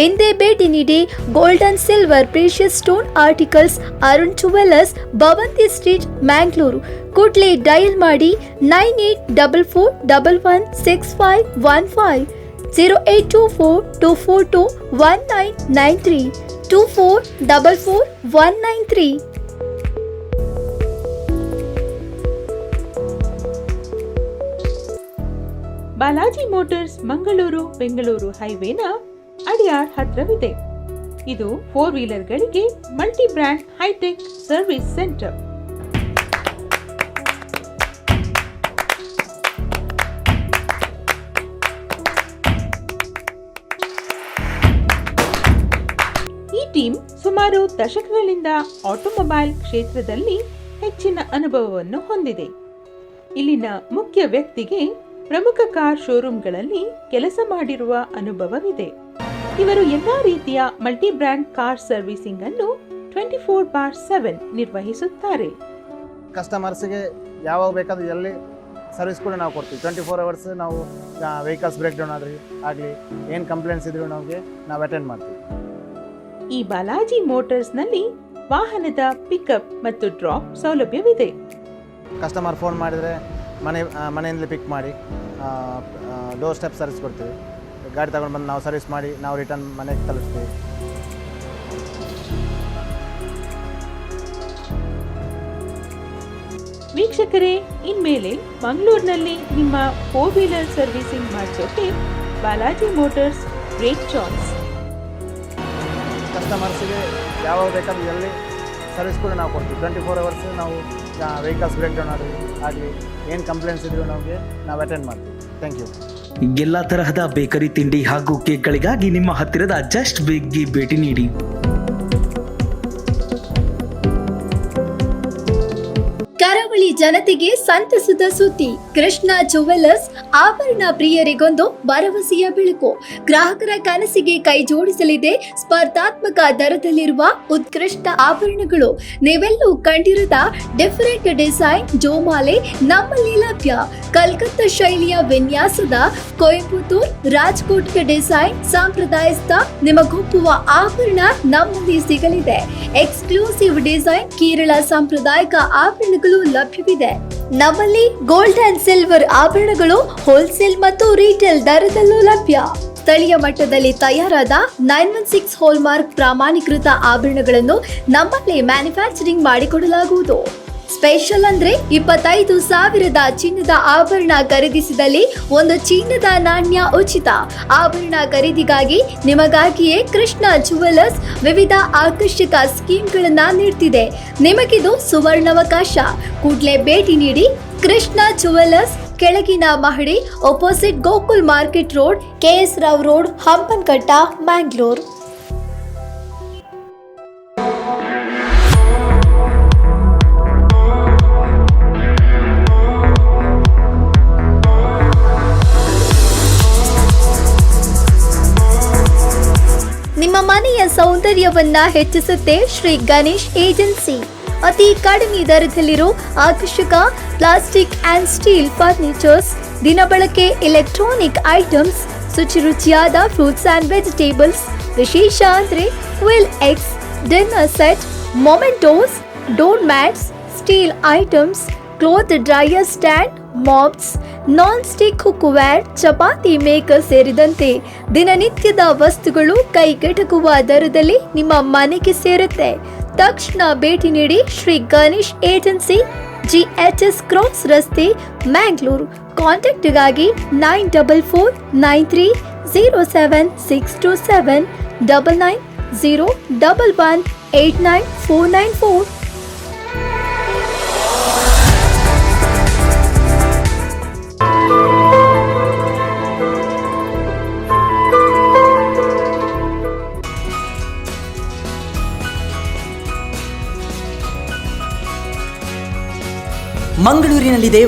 ಎಂದೇ ಭೇಟಿ ನೀಡಿ. Golden silver precious stone articles, Arun jewellers, Bhavanthi street, Mangaluru. ಕೂಡಲೇ ಡಯಲ್ ಮಾಡಿ 9844116515, 08242421993, 24441993. ಬಾಲಾಜಿ ಮೋಟಾರ್ಸ್ ಮಂಗಳೂರು ಬೆಂಗಳೂರು ಹೈವೇನ ಅಡಿಯಾರ್ ಹತ್ರವಿದೆ. ಇದು 4 ವೀಲರ್ಗಳಿಗೆ multi brand hi-tech service centre. ಈ ಟೀಮ್ ಸುಮಾರು ದಶಕಗಳಿಂದ ಆಟೋಮೊಬೈಲ್ ಕ್ಷೇತ್ರದಲ್ಲಿ ಹೆಚ್ಚಿನ ಅನುಭವವನ್ನು ಹೊಂದಿದೆ. ಇಲ್ಲಿನ ಮುಖ್ಯ ವ್ಯಕ್ತಿಗೆ ಪ್ರಮುಖ ಕಾರ್ ಶೋರೂಮ್ಗಳಲ್ಲಿ ಕೆಲಸ ಮಾಡಿರುವ ಅನುಭವವಿದೆ. ಇವರು ಎಲ್ಲಾ ರೀತಿಯ ಮಲ್ಟಿ ಬ್ರ್ಯಾಂಡ್ ಕಾರ್ ಸರ್ವಿಸಿಂಗ್ ಅನ್ನು 24/7 ನಿರ್ವಹಿಸುತ್ತಾರೆ. ಕಸ್ಟಮರ್ಸ್ಗೆ ಯಾವಾಗ ಬೇಕಾದ್ರೂ ಎಲ್ಲಿ ಸರ್ವಿಸ್ ಕೂಡ ನಾವು ಕೊಡ್ತೀವಿ. 24 ಅವರ್ಸ್ ನಾವು ವೆಹಿಕಲ್ಸ್ ಬ್ರೇಕ್ ಡೌನ್ ಆಗಲಿ ಏನು ಕಂಪ್ಲೇಂಟ್ಸ್ ಇದ್ರೂ ನಾವು ಅಟೆಂಡ್ ಮಾಡ್ತೀವಿ. ಈ ಬಾಲಾಜಿ ಮೋಟಾರ್ಸ್ನಲ್ಲಿ ವಾಹನದ ಪಿಕಪ್ ಮತ್ತು ಡ್ರಾಪ್ ಸೌಲಭ್ಯವಿದೆ. ಕಸ್ಟಮರ್ ಫೋನ್ ಮಾಡಿದರೆ ಮನೆಯಿಂದಲೇ ಪಿಕ್ ಮಾಡಿ ಡೋರ್ ಸ್ಟೆಪ್ ಸರ್ವಿಸ್ ಕೊಡ್ತೀವಿ. ಗಾಡಿ ತಗೊಂಡು ಬಂದು ನಾವು ಸರ್ವಿಸ್ ಮಾಡಿ ನಾವು ರಿಟರ್ನ್ ಮನೆಗೆ ತಲುಪಿಸ್ತೀವಿ. ವೀಕ್ಷಕರೇ, ಇನ್ಮೇಲೆ ಮಂಗಳೂರಿನಲ್ಲಿ ನಿಮ್ಮ 4 ವೀಲರ್ ಸರ್ವಿಸಿಂಗ್ ಮಾಡಿಸೋಕೆ ಬಾಲಾಜಿ ಮೋಟಾರ್ಸ್ ಗ್ರೇಟ್ ಚಾಯ್ಸ್. ಕಸ್ಟಮರ್ಸ್ಗೆ ಯಾವಾಗ ಬೇಕಾದ್ರೂ ಎಲ್ಲಿ ಸರ್ವಿಸ್ ಕೂಡ ನಾವು ಕೊಡ್ತೀವಿ. 24 ಅವರ್ಸ್ ನಾವು ವೆಹಿಕಲ್ಸ್ ಬ್ರೇಕ್ ಡೌನ್ ಆಗಲಿ ಏನು ಕಂಪ್ಲೇಂಟ್ಸ್ ಇದ್ರೂ ನಾವು ಅಟೆಂಡ್ ಮಾಡ್ತೀವಿ. Thank you. ಎಲ್ಲ ತರಹದ ಬೇಕರಿ ತಿಂಡಿ ಹಾಗೂ ಕೇಕ್ಗಳಿಗಾಗಿ ನಿಮ್ಮ ಹತ್ತಿರದ ಜಸ್ಟ್ ಬೇಕ್ಗೆ ಭೇಟಿ ನೀಡಿ. ಜನತೆಗೆ ಸಂತಸದ ಸುದ್ದಿ. ಕೃಷ್ಣ ಜುವೆಲ್ಲರ್ಸ್ ಆಭರಣ ಪ್ರಿಯರಿಗೊಂದು ಭರವಸೆಯ ಬೆಳಕು. ಗ್ರಾಹಕರ ಕನಸಿಗೆ ಕೈ ಜೋಡಿಸಲಿದೆ ಸ್ಪರ್ಧಾತ್ಮಕ ದರದಲ್ಲಿರುವ ಉತ್ಕೃಷ್ಟ ಆಭರಣಗಳು. ನೀವೆಲ್ಲೂ ಕಂಡಿರದ ಡಿಫರೆಂಟ್ ಡಿಸೈನ್ ಜೋಮಾಲೆ ನಮ್ಮಲ್ಲಿ ಲಭ್ಯ. ಕಲ್ಕತ್ತಾ ಶೈಲಿಯ ವಿನ್ಯಾಸದ ಕೊಯಂಬತ್ತೂರ್, ರಾಜ್ಕೋಟ್ ಡಿಸೈನ್ ಸಾಂಪ್ರದಾಯಸ್ಥ ನಿಮಗೊಪ್ಪುವ ಆಭರಣ ನಮ್ಮಲ್ಲಿ ಸಿಗಲಿದೆ. ಎಕ್ಸ್ಕ್ಲೂಸಿವ್ ಡಿಸೈನ್ ಕೇರಳ ಸಾಂಪ್ರದಾಯಿಕ ಆಭರಣಗಳು ಲಭ್ಯವಿದೆ. ನಮ್ಮಲ್ಲಿ ಗೋಲ್ಡ್ ಅಂಡ್ ಸಿಲ್ವರ್ ಆಭರಣಗಳು ಹೋಲ್ಸೇಲ್ ಮತ್ತು ರೀಟೇಲ್ ದರದಲ್ಲೂ ಲಭ್ಯ. ಸ್ಥಳೀಯ ಮಟ್ಟದಲ್ಲಿ ತಯಾರಾದ 916 ಹಾಲ್ಮಾರ್ಕ್ ಪ್ರಾಮಾಣೀಕೃತ ಆಭರಣಗಳನ್ನು ನಮ್ಮಲ್ಲಿ ಮ್ಯಾನುಫ್ಯಾಕ್ಚರಿಂಗ್ ಮಾಡಿಕೊಡಲಾಗುವುದು. ಸ್ಪೆಷಲ್ ಅಂದ್ರೆ 25,000 ಚಿನ್ನದ ಆಭರಣ ಖರೀದಿಸಿದಲ್ಲಿ ಒಂದು ಚಿನ್ನದ ನಾಣ್ಯ ಉಚಿತ. ಆಭರಣ ಖರೀದಿಗಾಗಿ ನಿಮಗಾಗಿಯೇ ಕೃಷ್ಣ ಜುವೆಲ್ಲರ್ಸ್ ವಿವಿಧ ಆಕರ್ಷಕ ಸ್ಕೀಮ್ಗಳನ್ನ ನೀಡ್ತಿದೆ. ನಿಮಗಿದು ಸುವರ್ಣಾವಕಾಶ. ಕೂಡಲೇ ಭೇಟಿ ನೀಡಿ ಕೃಷ್ಣ ಜುವೆಲ್ಲರ್ಸ್, ಕೆಳಗಿನ ಮಹಡಿ, opposite Gokul market road, KS Rao road, Hampankatta, Mangalore. ನಿಮ್ಮ ಮನೆಯ ಸೌಂದರ್ಯವನ್ನ ಹೆಚ್ಚಿಸುತ್ತೆ ಶ್ರೀ ಗಣೇಶ್ ಏಜೆನ್ಸಿ. ಅತಿ ಕಡಿಮೆ ದರದಲ್ಲಿರೋ ಆಕರ್ಷಕ ಪ್ಲಾಸ್ಟಿಕ್ ಅಂಡ್ ಸ್ಟೀಲ್ ಫರ್ನಿಚರ್ಸ್, ದಿನಬಳಕೆ ಎಲೆಕ್ಟ್ರಾನಿಕ್ ಐಟಮ್ಸ್, ಶುಚಿರುಚಿಯಾದ ಫ್ರೂಟ್ಸ್ ಅಂಡ್ ವೆಜಿಟೇಬಲ್ಸ್. ವಿಶೇಷ ಅಂದ್ರೆ ಕ್ವಿಲ್ ಎಕ್ಸ್, dinner set, mementos, door mats, steel items, cloth dryer stand, mops, non stick cookware, chapati maker ಸೇರಿದಂತೆ ದಿನನಿತ್ಯದ ವಸ್ತುಗಳು ಕೈಗೆಟಕುವ ದರದಲ್ಲಿ ನಿಮ್ಮ ಮನೆಗೆ ಸೇರುತ್ತೆ. ತಕ್ಷಣ ಭೇಟಿ ನೀಡಿ Shri Ganesh agency, GHS cross ರಸ್ತೆ, ಮ್ಯಾಂಗ್ಳೂರು. ಕಾಂಟ್ಯಾಕ್ಟ್ಗಾಗಿ 9449307627 9901189494. ಮಂಗಳೂರಿನಲ್ಲಿದೆ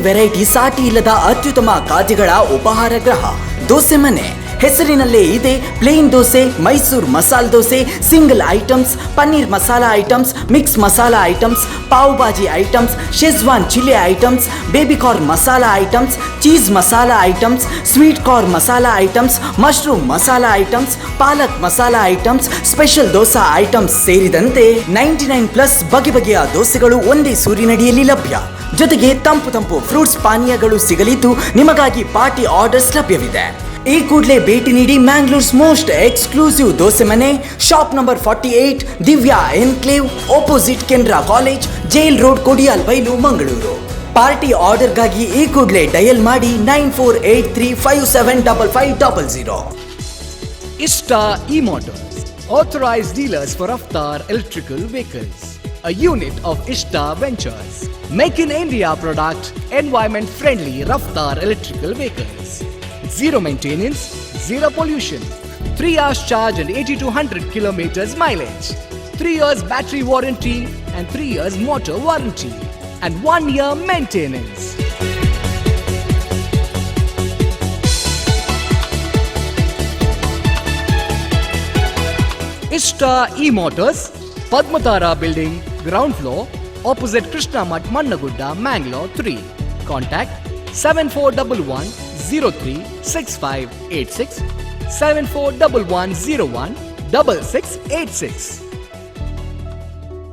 ವೆರೈಟಿ ಸಾಟಿ ಇಲ್ಲದ ಅತ್ಯುತ್ತಮ ಖಾದ್ಯಗಳ ಉಪಹಾರ ಗೃಹ ದೋಸೆ ಮನೆ. ಹೆಸರಿನಲ್ಲೇ ಇದೆ plane dosa, Mysore masala dosa, single items, paneer masala items, mix masala items, pav bhaji items, Schezwan chilli items, baby corn masala items, cheese masala items, sweet corn masala items, mushroom masala items, palak masala items, special dosa items ಸೇರಿದಂತೆ 99+ ಬಗೆ ಬಗೆಯ ದೋಸೆಗಳು ಒಂದೇ ಸೂರಿನಡಿಯಲ್ಲಿ ಲಭ್ಯ. ಜೊತೆಗೆ ತಂಪು ಫ್ರೂಟ್ಸ್ ಪಾನೀಯಗಳು ಸಿಗಲಿದ್ದು ನಿಮಗಾಗಿ ಪಾರ್ಟಿ ಆರ್ಡರ್ಸ್ ಲಭ್ಯವಿದೆ. ಈ ಕೂಡಲೇ ಭೇಟಿ ನೀಡಿ Mangalore's most exclusive Dosa Mane, shop number 48, Divya enclave, opposite Canara college, jail road, Kodial Bail, Mangaluru. Party ಆರ್ಡರ್ಗಾಗಿ ಈ ಕೂಡಲೇ ಡಯಲ್ ಮಾಡಿ 9483575500. Ishta E-Motors, authorized dealers for Raftar electrical vehicles, a unit of Ishta Ventures. Make in India product, environment friendly Raftar electrical vehicles. Zero maintenance, zero pollution, 3 hours charge and 80 to 100 kilometers mileage, 3 years battery warranty and 3 years motor warranty, and 1 year maintenance. Ishta E-Motors, Padmatara Building, ground floor, opposite Krishna Math, Mannagudda, Mangalore 3. Contact 7411036586, 7411016686.